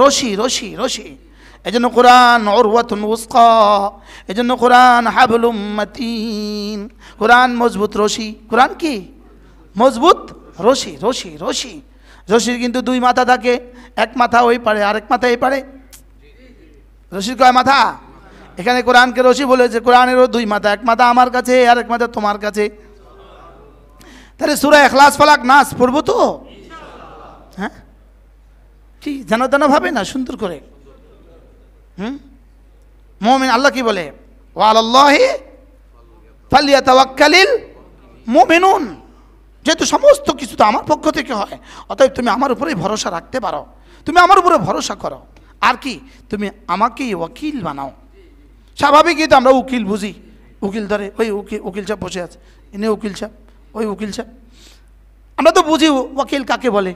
রশি রশি রশি। এজন্য কোরআন উরওয়াতুন উসকা, এজন্য কোরআন হাবলুম মাতিন, কোরআন মজবুত রশি। কোরআন কি মজবুত রশি রশি রশি। রশির কিন্তু দুই মাথা থাকে, এক মাথা ওই পারে, আরেক মাথা এই পারে। রশির কয় মাথা? এখানে কোরআনকে রশি বলেছে, কোরআনেরও দুই মাথা, এক মাথা আমার কাছে, আরেক মাথা তোমার কাছে। তাহলে সূরা ইখলাস ফালাক নাস পড়বো তো, হ্যাঁ কি জানো জানো ভাবে না, সুন্দর করে। মুমিন আল্লাহ কি বলে, ওয়া আলাল্লাহি ফালইয়াতাওয়াক্কালিল মুমিনুন, যেহেতু সমস্ত কিছু তো আমার পক্ষ থেকে হয়, অতএব তুমি আমার উপরেই ভরসা রাখতে পারো, তুমি আমার উপরে ভরসা করো। আর কি, তুমি আমাকেই ওয়াকিল বানাও। স্বাভাবিকই তো আমরা উকিল বুঝি, উকিল ধরে ওই উকিল সাহেব বসে আছে, এনে উকিল সাহেব, ওই উকিল সাহেব, আমরা তো বুঝি ওয়াকিল কাকে বলে।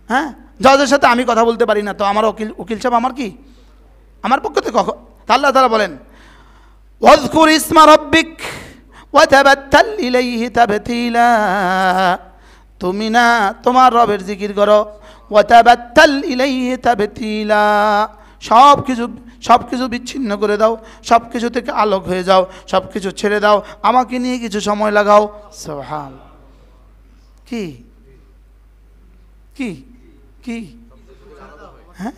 হ্যাঁ, জজের সাথে আমি কথা বলতে পারি না, তো আমার উকিল সাহেব আমার কি, আমার পক্ষ থেকে। আল্লাহ তাআলা বলেন ওয়াযকুর ইসমা রাব্বিক ওয়া তাবাত্তাল ইলাইহি তাবতীলা, তুমি না তোমার রবের জিকির করো, ওয়া তাবাত্তাল ইলাইহি তাবতীলা, সব কিছু বিচ্ছিন্ন করে দাও, সব কিছু থেকে আলোক হয়ে যাও, সব কিছু ছেড়ে দাও, আমাকে নিয়ে কিছু সময় লাগাও। সুবহান, কি কি কি হ্যাঁ,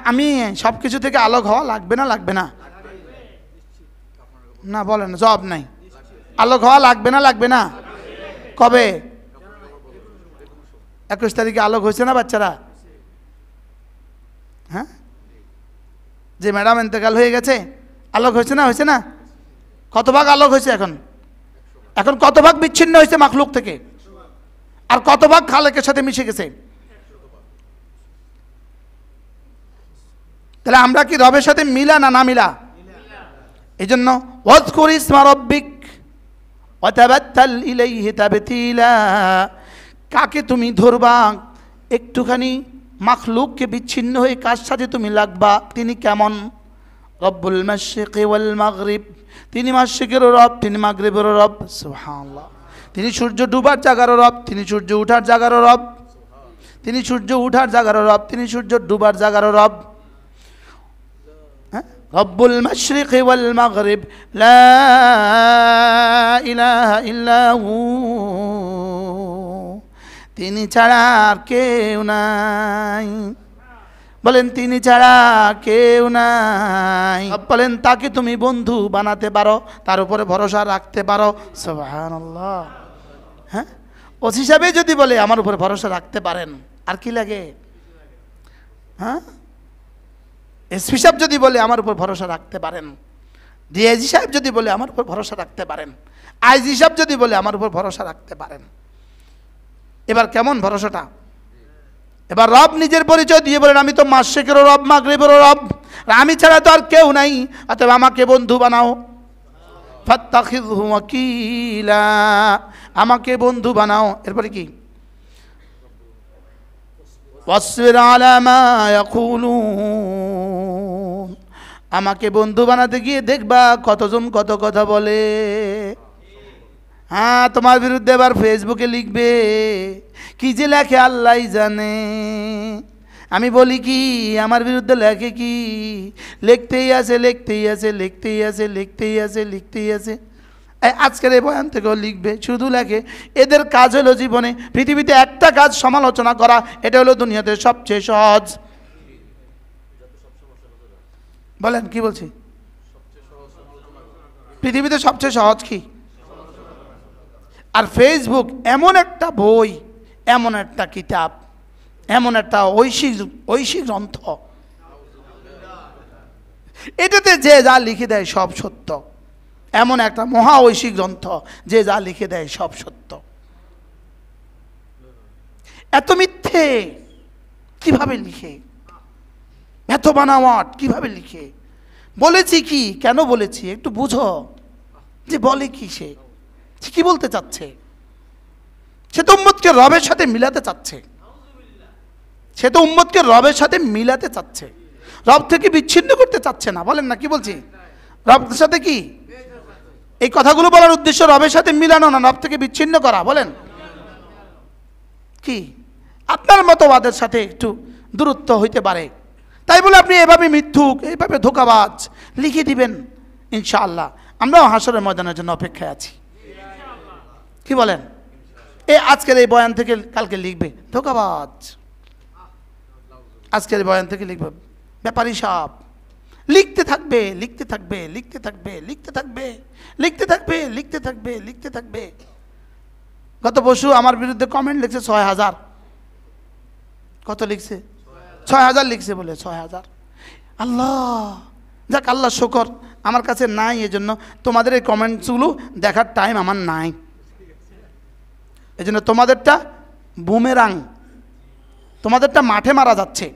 আমি সব কিছু থেকে আলোক হওয়া লাগবে না, লাগবে না, না বলেন, জবাব নাই। আলোক হওয়া লাগবে না, লাগবে না? কবে? 21 তারিখে আলোক হয়েছে না বাচ্চারা? হ্যাঁ, যে ম্যাডাম ইন্তেকাল হয়ে গেছে, আলোক হয়েছে না, হয়েছে না? কত ভাগ আলোক হয়েছে? এখন কত ভাগ বিচ্ছিন্ন হয়েছে মাখলুক থেকে, আর কত ভাগ খালেকের সাথে মিশে গেছে? তাহলে আমরা কি রবের সাথে মিলা না না মিলা? এই জন্য ওয়াযকুর ইসমা রাব্বিক ওয়া তাবাত্তাল ইলাইহি তাবতীলা, কাকে তুমি ধরবা, একটুখানি মাখলুককে বিচ্ছিন্ন হয়ে কার সাথে তুমি লাগবা, তিনি কেমন? রব্বুল মাশরিকি ওয়াল মাগরিব, তিনি মাশরিকেরও রব, তিনি মাগরিবেরও রব। সুবহানাল্লাহ। তিনি সূর্য ডুবার জায়গারও রব, তিনি সূর্য উঠার জায়গারও রব, তিনি সূর্য উঠার জায়গারও রব, তিনি সূর্য ডুবার জায়গারও রব। রব্বুল মাশরিকি ওয়াল মাগরিব লা ইলাহা ইল্লা হু, তিনি ছাড়া আর কেউ নাই। বলেন তিনি ছাড়া কেউ নাই। বলেন তাকে তুমি বন্ধু বানাতে পারো, তার উপরে ভরসা রাখতে পারো। সুবহানাল্লাহ। হ্যাঁ, ওসি সাহেব যদি বলে আমার উপরে ভরসা রাখতে পারেন, আর কি লাগে? হ্যাঁ, এসপি সাহেব যদি বলে আমার উপর ভরসা রাখতে পারেন, ডিআইজি সাহেব যদি বলে আমার উপর ভরসা রাখতে পারেন, আইজি সাহেব যদি বলে আমার উপর ভরসা রাখতে পারেন। এবার কেমন ভরসাটা? এবার রব নিজের পরিচয় দিয়ে বলেন আমি তো মাশরিকেরও রব, মাগরিবেরও রব, আমি ছাড়া তো আর কেউ নাই, অতএব আমাকে বন্ধু বানাও। ফাত্তাখিযহু ওয়াকিলা, আমাকে বন্ধু বানাও। এরপরে কি? ওয়াসবির আলা মা ইয়াকুলুন, আমাকে বন্ধু বানাতে গিয়ে দেখবা কতজন কত কথা বলে। হ্যাঁ, তোমার বিরুদ্ধে এবার ফেসবুকে লিখবে, কি যে লেখে আল্লাহই জানে। আমি বলি কি, আমার বিরুদ্ধে লেখে কি, লিখতেই আছে লিখতেই আছে লিখতেই আছে লিখতেই আছে লিখতেই আছে। আজকের এই বয়ান থেকেও লিখবে, শুধু লেখে। এদের কাজ হলো জীবনে পৃথিবীতে একটা কাজ সমালোচনা করা, এটা হলো দুনিয়াতে সবচেয়ে সহজ। বলেন কি বলছি? পৃথিবীতে সবচেয়ে সহজ কি? আর ফেসবুক এমন একটা বই, এমন একটা কিতাব, এমন একটা ঐশী গ্রন্থ, এটাতে যে যা লিখে দেয় সব সত্য। এমন একটা মহা ঐশী গ্রন্থ, যে যা লিখে দেয় সব সত্য। এত মিথ্যে কিভাবে লিখে, এত বানাওয়াট কিভাবে লিখে? বলেছি কি, কেন বলেছি একটু বুঝো, যে বলে কি, সে কি বলতে চাচ্ছে? সে তো উম্মতকে রবের সাথে মিলাতে চাচ্ছে, সে তো উম্মতকে রবের সাথে মিলাতে চাচ্ছে, রব থেকে বিচ্ছিন্ন করতে চাচ্ছে না। বলেন না, কি বলছি? রবের সাথে কি, এই কথাগুলো বলার উদ্দেশ্য রবের সাথে মিলানো না, রব থেকে বিচ্ছিন্ন করা। বলেন কি? আপনার মতবাদের সাথে একটু দূরত্ব হইতে পারে, তাই বলে আপনি এভাবে মিথ্যুক, এইভাবে ধোঁকাবাজ লিখে দিবেন। ইনশাআল্লাহ আমরাও হাসরের ময়দানের জন্য অপেক্ষায় আছি। কি বলেন? আজকের এই বয়ান থেকে কালকে লিখবে ধোঁকাবাজ, আজকের বয়ান থেকে লিখবে ব্যাপারী সাপ, লিখতে থাকবে লিখতে থাকবে লিখতে থাকবে লিখতে থাকবে লিখতে থাকবে লিখতে থাকবে লিখতে থাকবে। গত পরশু আমার বিরুদ্ধে কমেন্ট লিখছে 6000। কত লিখছে? 6000 লিখছে, বলে 6000। আল্লাহ, যাক আল্লাহ শুকর, আমার কাছে নাই, এজন্য তোমাদের এই কমেন্টসগুলো দেখার টাইম আমার নাই। এজন্য তোমাদেরটা বুমেরাং, তোমাদেরটা মাঠে মারা যাচ্ছে,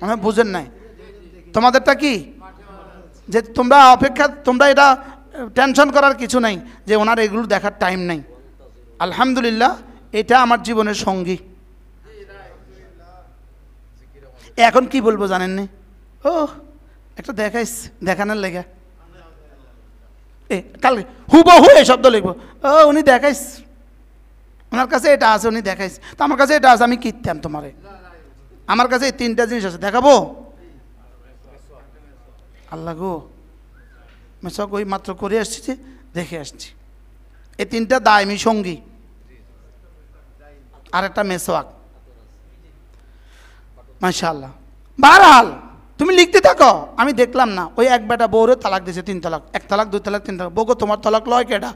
মানে বুঝেন নাই। তোমাদেরটা কি, যে তোমরা অপেক্ষা, তোমরা এটা টেনশন করার কিছু নাই যে ওনার এগুলো দেখার টাইম নাই। আলহামদুলিল্লাহ, এটা আমার জীবনের সঙ্গী। এখন কি বলবো জানেন নি? ও একটা দেখাইস, দেখানোর লেগে কালকে হুবহু এই শব্দ লিখবো, ও উনি দেখাইস, ওনার কাছে এটা আছে, উনি দেখাইস। তো আমার কাছে এটা আছে, আমি কিনতাম তোমারে, আমার কাছে এই 3টা জিনিস আছে, দেখাবো। আল্লাহ গো, মেসক ওই মাত্র করে আসছি, দেখে আসছি। এই 3টা দায়মি সঙ্গী, আর একটা মেসওয়াক। মাশাআল্লাহ। বারহাল তুমি লিখতে থাকো, আমি দেখলাম না ওই এক বেটা বউরে তালাক দিয়েছে 3 তালাক, 1 তালাক 2 তালাক 3 তালাক। বউকে তোমার তালাক লয় কেডা?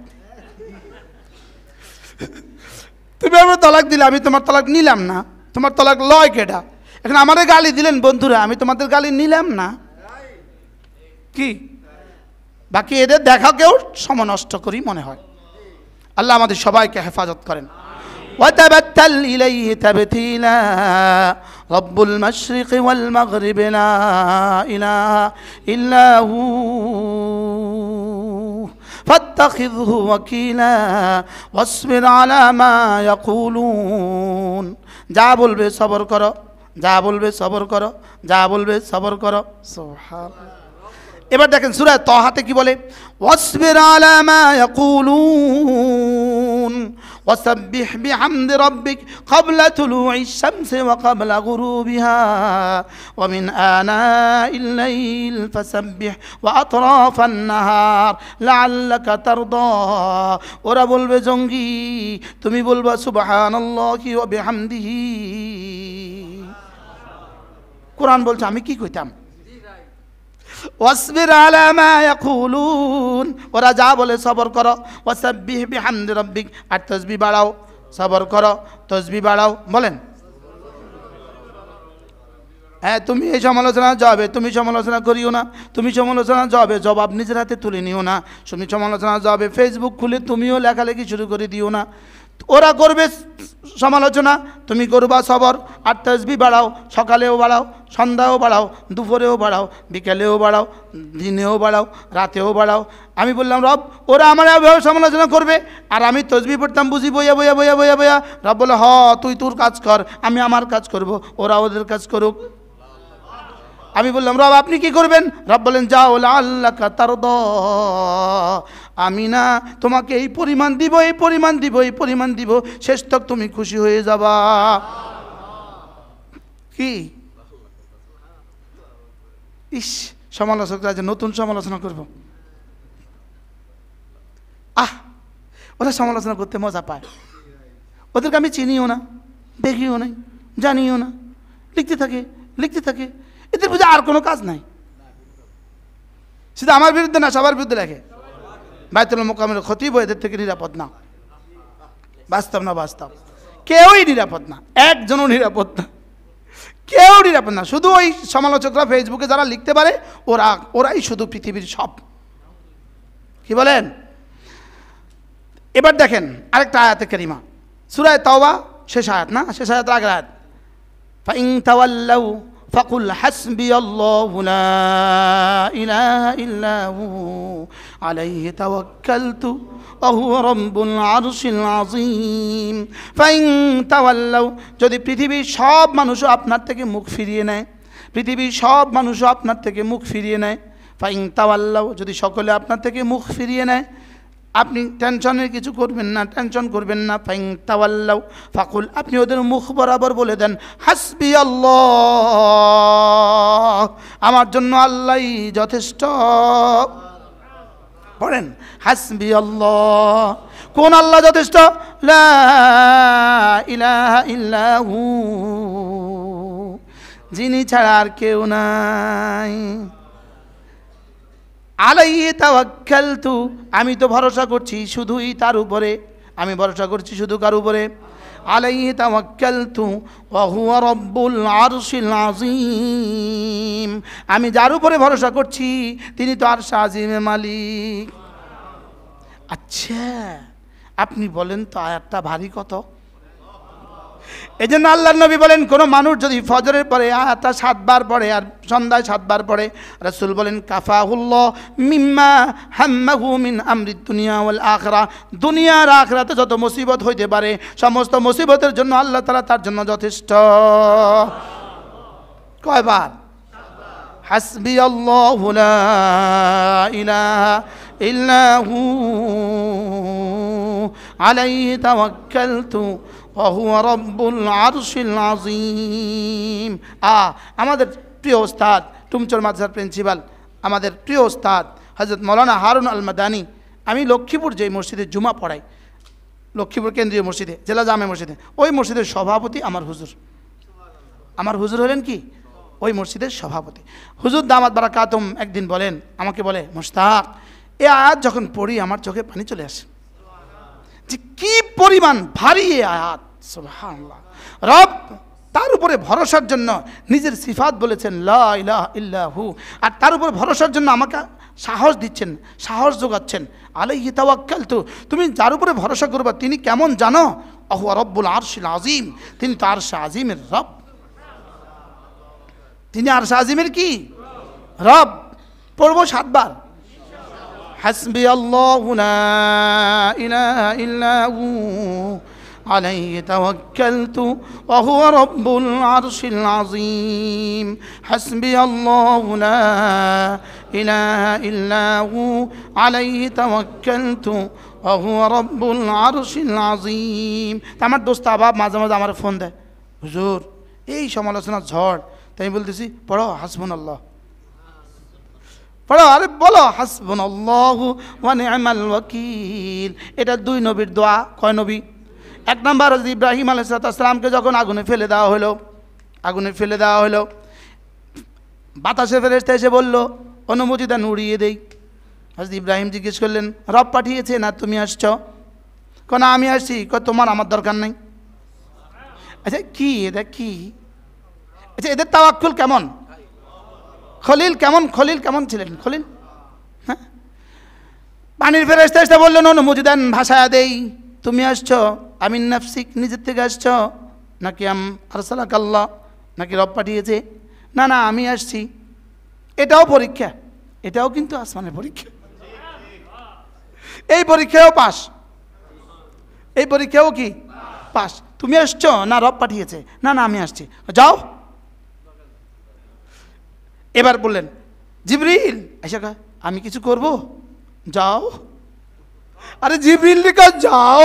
তুমি আমার তালাক দিলে, আমি তোমার তালাক নিলাম না, তোমার তালাক লয় কেডা? এখন আমারে গালি দিলেন বন্ধুরা, আমি তোমাদের গালি নিলাম না। কি বাকি এদের দেখাকেও সময় নষ্ট করি মনে হয়। আল্লাহ আমাদের সবাইকে হেফাজত করেন। وتبتل إليه تبتيلا رب المشرق والمغرب لا إله إلا هو فاتخذه وكيلا واصبر على ما يقولون। যা বলবে সবর করো, যা বলবে সবর করো, যা বলবে সবর করো। সুবহানাল্লাহ। এবার দেখেন সূরা তাহাতে কি বলে? ওয়াসবির আলা মা ইয়াকুলুন ওয়াসাব্বিহ বিহামদি রাব্বিক ক্বাবলা তুলুইশ শামসি ওয়া ক্বাবলা গুরুবিহা ওয়া মিন আনাইল লাইল ফাসাব্বিহ ওয়া আতরাফান নাহার লাআল্লাকা তারদা। ওরা বলবে জঙ্গি, তুমি বলবা সুবহানাল্লাহি ওয়া বিহামদিহি। কোরআন বলছে আমি কি কইতাম? ওয়াসবির আলা মা ইয়াকুলুন, ওরা যা বলে সবর করো। ওয়াসাব্বিহ বিহামদি রাব্বিক, আর তাসবিহ বাড়াও, সবর করো, তাসবিহ বাড়াও। বলেন হ্যাঁ, তুমি এই সমালোচনা যাবে, তুমি সমালোচনা করিও না, তুমি সমালোচনা যাবে জবাব নিজের হাতে তুলে নিও না, তুমি সমালোচনা যাবে ফেসবুক খুলে তুমিও লেখালেখি শুরু করে দিও না। ওরা করবে সমালোচনা, তুমি করবা সবর, আর তাসবিহ বাড়াও, সকালেও বাড়াও, সন্ধ্যাও বাড়াও, দুপুরেও বাড়াও, বিকেলেও বাড়াও, দিনেও বাড়াও, রাতেও বাড়াও। আমি বললাম রব ওরা আমার এভাবে সমালোচনা করবে, আর আমি তাসবিহ পড়তাম বুঝি বইয়া বইয়া বইয়া বইয়া বইয়া। রব বলে তুই তোর কাজ কর, আমি আমার কাজ করব, ওরা ওদের কাজ করুক। আমি বললাম রব আপনি কি করবেন? রব বলেন যাও লাআল্লাকা তারদা, আমি না তোমাকে এই পরিমাণ দিব, এই পরিমাণ দিব, এই পরিমাণ দিব, শেষ তক তুমি খুশি হয়ে যাবা। কি ইস, সমালোচকরা যে নতুন সমালোচনা করব, ওরা সমালোচনা করতে মজা পায়। ওদেরকে আমি চিনিও না, দেখিও নাই, জানিও না, লিখতে থাকে লিখতে থাকে, এদের বুঝে আর কোনো কাজ নাই। শুধু আমার বিরুদ্ধে না, সবার বিরুদ্ধে লেখে। বাইতুল মোকাররমের খতিব এদের থেকে নিরাপদ না, বাস্তব না, বাস্তব। কেউই নিরাপদ না, একজনও নিরাপদ না, কেউ নিরাপদ না। শুধু ওই সমালোচকরা ফেসবুকে যারা লিখতে পারে ওরাই শুধু পৃথিবীর সব। কি বলেন? এবার দেখেন আরেকটা আয়াতে কারিমা, সূরা তাওবা শেষ আয়াত না, শেষ আয়াতের আগের আয়াত, ফাইন তাওয়াল্লাউ ফাকুল হাসবিয়াল্লাহু লা ইলাহা ইল্লা হু আলাইহি তাওয়াক্কালতু ওয়া হুয়া রাব্বুল আরশিল আযীম। ফাইন তাওয়াল্লাউ, যদি পৃথিবীর সব মানুষও আপনার থেকে মুখ ফিরিয়ে নেয়, পৃথিবীর সব মানুষও আপনার থেকে মুখ ফিরিয়ে নেয়, ফাইন তাওয়াল্লাউ, যদি সকলে আপনার থেকে মুখ ফিরিয়ে নেয়, আপনি টেনশনের কিছু করবেন না, টেনশন করবেন না। ফাইন তাওয়াল্লাউ ফাকুল, আপনি ওদের মুখ বরাবর বলে দেন হাসবি আল্লাহ, আমার জন্য আল্লাহই যথেষ্ট। পড়েন হাসবি আল্লাহ, কোন আল্লাহ যথেষ্ট? লা ইলাহা ইল্লা হু, যিনি ছাড়া আর কেউ নাই। আলাইহি তাওয়াক্কালতু, আমি তো ভরসা করছি শুধুই তার উপরে, আমি ভরসা করছি শুধু কার উপরে? আলাইহি তাওয়াক্কালতু ওয়া হুয়া রাব্বুল আরশিল আযীম, আমি যার উপরে ভরসা করছি তিনি তো আরশ আজিমের মালিক। আচ্ছা আপনি বলেন তো আয়াতটা ভারী কত? এই জন্য আল্লাহর নবী বলেন, কোনো মানুষ যদি ফজরের পরে আয়াতটা 7 বার পড়ে আর সন্ধ্যায় 7 বার পড়ে, রাসূল বলেন কাফাহুল্লাহ মিম্মা হাম্মাহু মিন আমরিদ দুনিয়া ওয়াল আখিরা, দুনিয়া আর আখিরাতে যত মুসিবত হইতে পারে সমস্ত মুসিবতের জন্য আল্লাহ তাআলা তার জন্য যথেষ্ট। কয়বার? হাসবি আল্লাহু লা ইলাহা ইল্লা হু আলাইহি তাওয়াক্কালতু ওয়া হুয়া রাব্বুল আরশিল আযীম। আমাদের প্রিয় ওস্তাদ, টুমচর মাদ্রাসার প্রিন্সিপাল, আমাদের প্রিয় ওস্তাদ হযরত মাওলানা হারুন আল মাদানী, আমি লক্ষ্মীপুর যে মসজিদে জুমা পড়াই, লক্ষ্মীপুর কেন্দ্রীয় মসজিদে, জেলা জামে মসজিদে, ওই মসজিদের সভাপতি আমার হুজুর। আমার হুজুর হলেন কি? ওই মসজিদের সভাপতি। হুজুর দামাত বারাকাতুম একদিন বলেন, আমাকে বলে, মুশতাক এই আয়াত যখন পড়ি আমার চোখে পানি চলে আসে, যে কি পরিমাণ ভারী এই আয়াত। সুবহানাল্লাহ। রব তার উপরে ভরসার জন্য নিজের সিফাত বলেছেন লা ইলাহা ইল্লা হু, আর তার উপরে ভরসার জন্য আমাকে সাহস দিচ্ছেন, সাহস যোগাচ্ছেন। আলাইহি তাওয়াক্কালতু, তুমি যার উপরে ভরসা করবা তিনি কেমন জানো? ওয়া হুয়া রাব্বুল আরশিল আযীম, তিনি তো আরশ আজিমের রব, তিনি আরশ আজিমের কি রব। পড়বো 7 বার। হাসবি আল্লাহু লা ইলাহা ইল্লা হু আলাইহি তাওয়াক্কালতু ওয়া হুয়া রাব্বুল আরশিল আযীম। হাসবি আল্লাহু লা ইলাহা ইল্লা হু আলাইহি তাওয়াক্কালতু ওয়া হুয়া রাব্বুল আরশিল আযীম। আমার দোস্ত আবাব মাঝে মাঝে আমার ফোন দেয়, হুজুর এই সমালোচনা ঝড়, তাই আমি বলতেছি পড়ো হাসবুনাল্লাহ, পড়ো, আরে বলো হাসবুনাল্লাহু ওয়া নি'মাল ওয়াকিল। এটা 2 নবীর দোয়া। কয় নবী? 1 নম্বর হযরত ইব্রাহিম আলাইহিস সালামকে যখন আগুনে ফেলে দেওয়া হলো, বাতাসের ফেরেশতা এসে বলল অনুমতি দেন উড়িয়ে দেই। হযরত ইব্রাহিম জিজ্ঞেস করলেন রব পাঠিয়েছে না তুমি আসছো? কেন আমি আসছি? তোমার আমার দরকার নেই। আচ্ছা কি এটা কি? আচ্ছা এদের তাওয়াক্কুল কেমন? খলিল কেমন ছিলেন খলিল? হ্যাঁ, পানির ফেরেশতা এসে বললেন অনুমতি দেন ভাষায় দেই। তুমি আসছো আমিন নাফসিক, নিজের থেকে আসছো নাকি আরসালাক আল্লাহ, নাকি রব পাঠিয়েছে? না না আমি আসছি। এটাও পরীক্ষা, এটাও কিন্তু আসমানের পরীক্ষা। এই পরীক্ষাও পাস, এই পরীক্ষাও কি পাস। তুমি আসছো না রব পাঠিয়েছে? না না আমি আসছি। যাও। এবার বললেন জিবরিল আচ্ছা আমি কিছু করব? যাও। আরে জিবরিল রেখা যাও।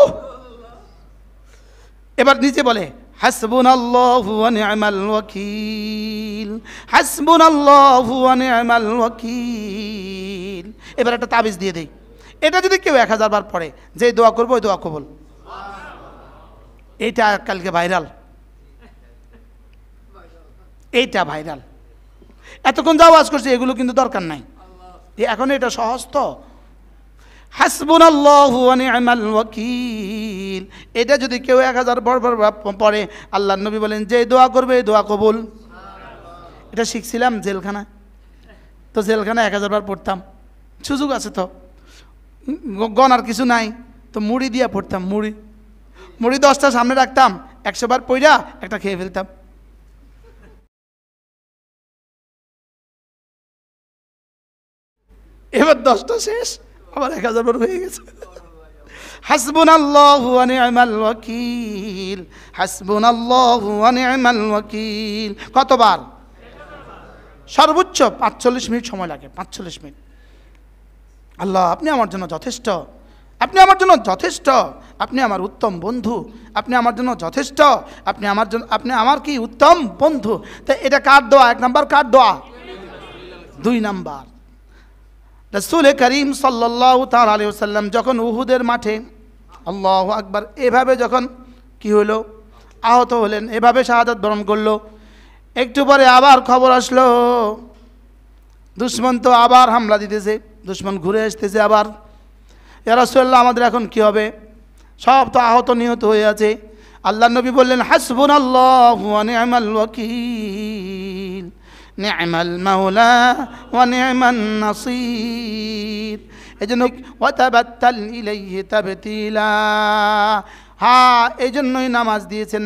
এবার নিচে বলে হাসবুনাল্লাহু ওয়া নি'মাল ওয়াকিল, হাসবুনাল্লাহু ওয়া নি'মাল ওয়াকিল। এবার একটা তাবিজ দিয়ে দেই, এটা যদি কেউ 1000 বার পড়ে, যে দোয়া করবো ওই দোয়া কবুল। এইটা কালকে ভাইরাল, এইটা ভাইরাল। এতক্ষণ যা ওয়াজ করছে এগুলো কিন্তু দরকার নাই, এখন এটা সহজ তো। হাসবুনাল্লাহু ওয়া নি'মাল ওয়াকিল, এটা যদি কেউ 1000 বার পড়ে, আল্লাহর নবী বলেন যে দোয়া করবে এই দোয়া কবুল। এটা শিখছিলাম জেলখানা, তো জেলখানা 1000 বার পড়তাম, সুযোগ আছে তো, গনার কিছু নাই তো মুড়ি দিয়া পড়তাম। মুড়ি 10টা সামনে রাখতাম, 100 বার পড়া একটা খেয়ে ফেলতাম। এবার 10টা শেষ, আবার 1000 বার হয়ে গেছে। হাসবুনাল্লাহু ওয়া নি'মাল ওয়াকিল, হাসবুনাল্লাহু ওয়া নি'মাল ওয়াকিল। কতবার? সর্বোচ্চ 45 মিনিট সময় লাগে, 45 মিনিট। আল্লাহ আপনি আমার জন্য যথেষ্ট, আপনি আমার জন্য যথেষ্ট, আপনি আমার উত্তম বন্ধু, আপনি আমার জন্য যথেষ্ট, আপনি আমার জন্য, আপনি আমার কি উত্তম বন্ধু। তো এটা কার দোয়া? 1 নাম্বার কার দোয়া? 2 নাম্বার রাসূল করিম সাল্লাল্লাহু তাআলা আলাইহি ওয়াসাল্লাম যখন উহুদের মাঠে আল্লাহু আকবার এভাবে যখন কি হলো, আহত হলেন, এভাবে শাহাদাত বরণ করলো, একটু পরে আবার খবর আসলো দুশমন তো আবার হামলা দিতেছে, দুশমন ঘুরে আসতেছে আবার। ইয়া রাসূলুল্লাহ আমাদের এখন কি হবে? সব তো আহত নিহত হয়ে আছে। আল্লাহর নবী বললেন হাসবুনাল্লাহু ওয়া নি'মাল ওয়াকিল, নি'মাল মাওলা ওয়া নি'মান নাসির। এজন্য ওয়াতাবাত্তাল ইলাইহি তাবতিলা। হ্যাঁ এই জন্যই নামাজ দিয়েছেন,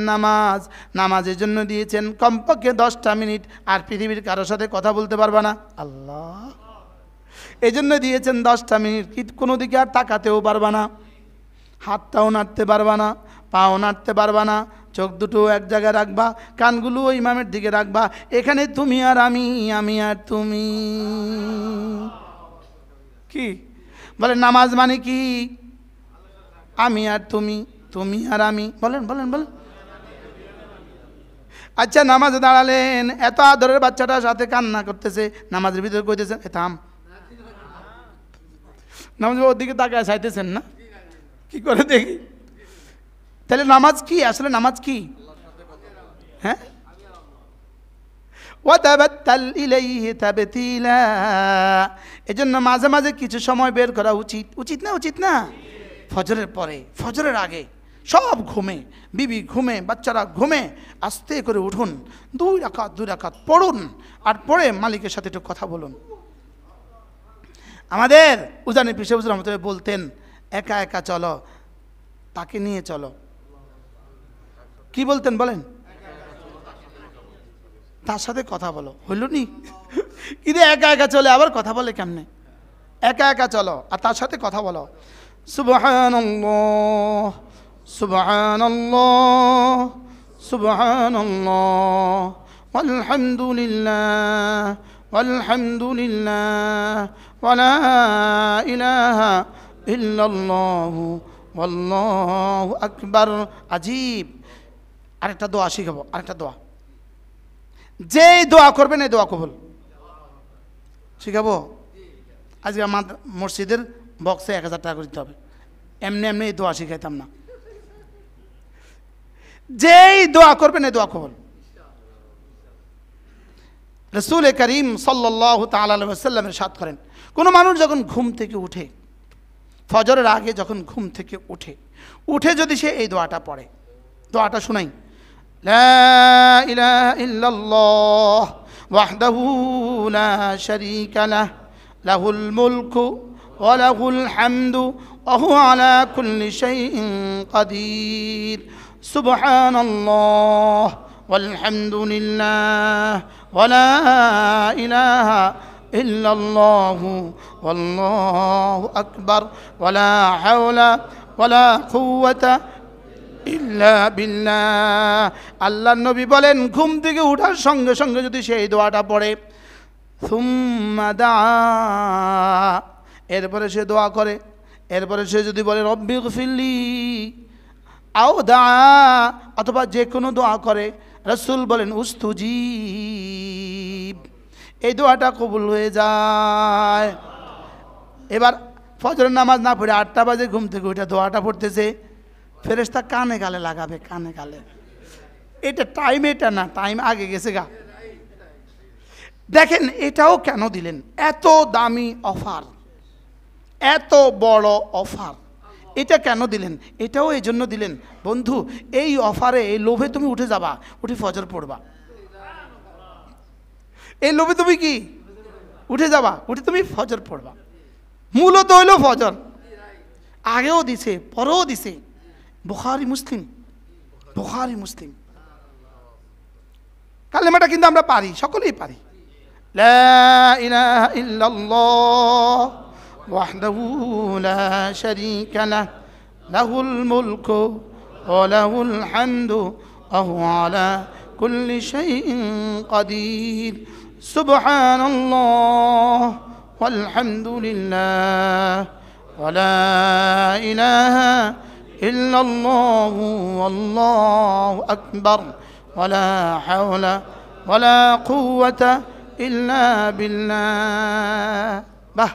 নামাজের জন্য দিয়েছেন কমপক্ষে 10টা মিনিট, আর পৃথিবীর কারোর সাথে কথা বলতে পারবা না। আল্লাহ এই জন্য দিয়েছেন 10টা মিনিট, কি কোনো দিকে আর তাকাতেও পারবা না, হাতটাও নাড়তে পারবা না, পাও নাড়তে পারবা না, চোখ দুটো এক জায়গায় রাখবা, কানগুলো ইমামের দিকে রাখবা। এখানে তুমি আর আমি, আমি আর তুমি। কি বলে নামাজ মানে কি? আমি আর তুমি, তুমি আর আমি। বলেন বলেন বলেন। আচ্ছা নামাজে দাঁড়ালেন, এত আদরের বাচ্চাটার সাথে কান্না করতেছে, নামাজের ভিতরে কইতেছেন এ থাম। নামাজ ওর দিকে তাকায় চাইতেছেন না, কি করে দেখি। তাহলে নামাজ কি আসলে? নামাজ কি? হ্যাঁ, ওয়াতাবাত্তাল ইলাইহি তাবতিলা। এজন্য মাঝে মাঝে কিছু সময় বের করা উচিত, উচিত না? উচিত না? ফজরের পরে, ফজরের আগে সব ঘুমে, বিবি ঘুমে, বাচ্চারা ঘুমে, আস্তে করে উঠুন, 2 রাকাত পড়ুন, আর পড়ে মালিকের সাথে একটু কথা বলুন। আমাদের উজানি পিসে হুজুর রহমতুল্লাহ বলতেন একা একা চলো, তাকে নিয়ে চলো। কি বলতেন বলেন? তার সাথে কথা বলো। হইল নি? কিন্তু একা একা চলে আবার কথা বলে কেমনে? একা একা চলো আর তার সাথে কথা বলো। সুবহানাল্লাহ সুবহানাল্লাহ সুবহানাল্লাহ আলহামদুলিল্লাহ আলহামদুলিল্লাহ ওয়ালা ইলাহা ইল্লাল্লাহু আল্লাহু আকবার। আজীব। আরেকটা দোয়া শিখাবো, আরেকটা দোয়া, যেই দোয়া করবেন এই দোয়া কবুল। শিখাবো আজকে আমার মসজিদের বক্সে 1000 টাকা করে দিতে হবে, এমনি এমনি এই দোয়া শিখাইতাম না। যেই দোয়া করবেন এই দোয়া কবুল। রাসূল করিম সাল্লাল্লাহু তাআলা আলাইহি ওয়াসাল্লাম ইরশাদ করেন, কোনো মানুষ যখন ঘুম থেকে উঠে, ফজরের আগে যখন ঘুম থেকে উঠে যদি সে এই দোয়াটা পড়ে, দোয়াটা শুনাই, লা ইলাহা ইল্লাল্লাহ ওয়াহদাহু লা শারীকা লাহ লাহুল মুলকু ওয়া লাহুল হামদু ওয়া হুয়া আলা কুল্লি শাইইন কাদির, সুবহানাল্লাহ ওয়ালহামদুলিল্লাহ ওয়া লা ইলাহা ইল্লাল্লাহু ওয়াল্লাহু আকবার ওয়া লা হাওলা ওয়া লা কুওয়াতা ইল্লা বিল্লাহ। আল্লাহর নবী বলেন, ঘুম থেকে ওঠার সঙ্গে সঙ্গে যদি সেই দোয়াটা পড়ে, সুম্মা দা, এরপরে সে দোয়া করে, এরপরে সে যদি বলে রব্বি গফিরলি, আও দা, অথবা যে কোনো দোয়া করে, রাসূল বলেন উস্তুজিব, এই দোয়াটা কবুল হয়ে যায়। এবার ফজরের নামাজ না পড়ে 8টা বাজে ঘুম থেকে উঠে দোয়াটা পড়তেছে, ফেরেশতা কানে গালে লাগাবে, কানে গালে। এটা টাইম, এটা না, টাইম আগে গেছে গা। দেখেন এটাও কেন দিলেন, এত দামি অফার, এত বড় অফার, এটা কেন দিলেন? এটাও এই জন্য দিলেন, বন্ধু এই অফারে, এই লোভে তুমি উঠে যাবা, উঠে ফজর পড়বা, এই লোভে তুমি কি উঠে যাবা, উঠে তুমি ফজর পড়বা। মূলত হইল ফজর, আগেও দিছে পরেও দিছে, বুখারী মুসলিম, বুখারী মুসলিম। কালেমাটা কিন্তু আমরা পারি, সকলেই পারি, লা ইলাহা ইল্লাল্লাহ ওয়াহদাহু লা শারীকা লাহ লাহুল মুলকু ওয়া লাহুল হামদু ওয়া হুয়া আলা কুল্লি শাইইন কাদির, সুবহানাল্লাহ ওয়ালহামদুলিল্লাহ ওয়া লা ইলাহা ইল্লাল্লাহু ওয়াল্লাহু আকবার ওয়া লা হাওলা ওয়া লা কুওয়াতা ইল্লা বিল্লাহ। বাহ,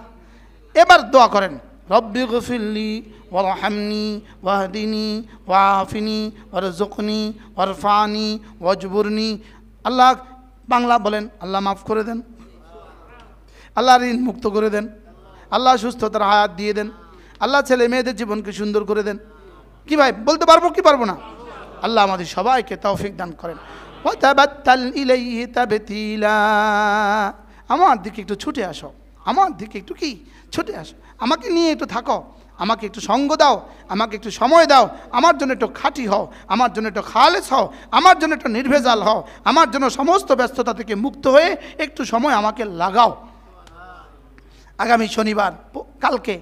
এবার দোয়া করেন, রব্বি গফিরলি ওয়ারহামনি ওয়াহদিনি ওয়াআফিনি ওয়ারযুকনি ওয়ারফানি ওয়াজবুরনি। আল্লাহ, বাংলা বলেন, আল্লাহ মাফ করে দেন, আল্লাহ ঋণ মুক্ত করে দেন, আল্লাহ সুস্থতার হায়াত দিয়ে দেন, আল্লাহ ছেলে মেয়েদের জীবনকে সুন্দর করে দেন। কি ভাই বলতে পারবো কি পারবো না? আল্লাহ আমাদের সবাইকে তৌফিক দান করেন। ওয়াতাবাত্তাল ইলাইহি তাবতিলা, আমার দিকে একটু ছুটে আসো, আমার দিকে একটু কি ছুটে আসো, আমাকে নিয়ে একটু থাকো, আমাকে একটু সঙ্গ দাও, আমাকে একটু সময় দাও, আমার জন্য একটু খাঁটি হও, আমার জন্য একটু খালেস হও, আমার জন্য একটু নির্ভেজাল হও, আমার জন্য সমস্ত ব্যস্ততা থেকে মুক্ত হয়ে একটু সময় আমাকে লাগাও। আগামী শনিবার, কালকে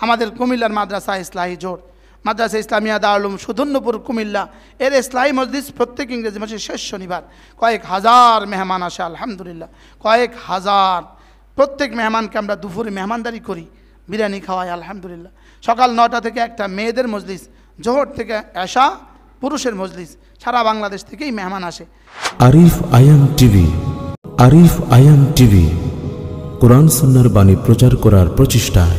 আমাদের কুমিল্লার মাদ্রাসা ইসলাহি জোর, মাদ্রাসা ইসলামিয়া দারুল উলুম সুধন্যপুর কুমিল্লা এর ইসলাহি মজলিস প্রত্যেক ইংরেজি মাসের শেষ শনিবার কয়েক হাজার মেহমান আসে, আলহামদুলিল্লাহ কয়েক হাজার। প্রত্যেক মেহমানকে আমরা দুপুরে মেহমানদারি করি, বিরিয়ানি খাওয়াই, আলহামদুলিল্লাহ। সকাল 9টা থেকে একটা মেয়েদের মজলিস, জোহর থেকে এশা পুরুষের মজলিস, সারা বাংলাদেশ থেকেই মেহমান আসে। আরিফ আয়াম টিভি, আরিফ আয়াম টিভি, কোরআন সুন্নাহর বাণী প্রচার করার প্রচেষ্টায়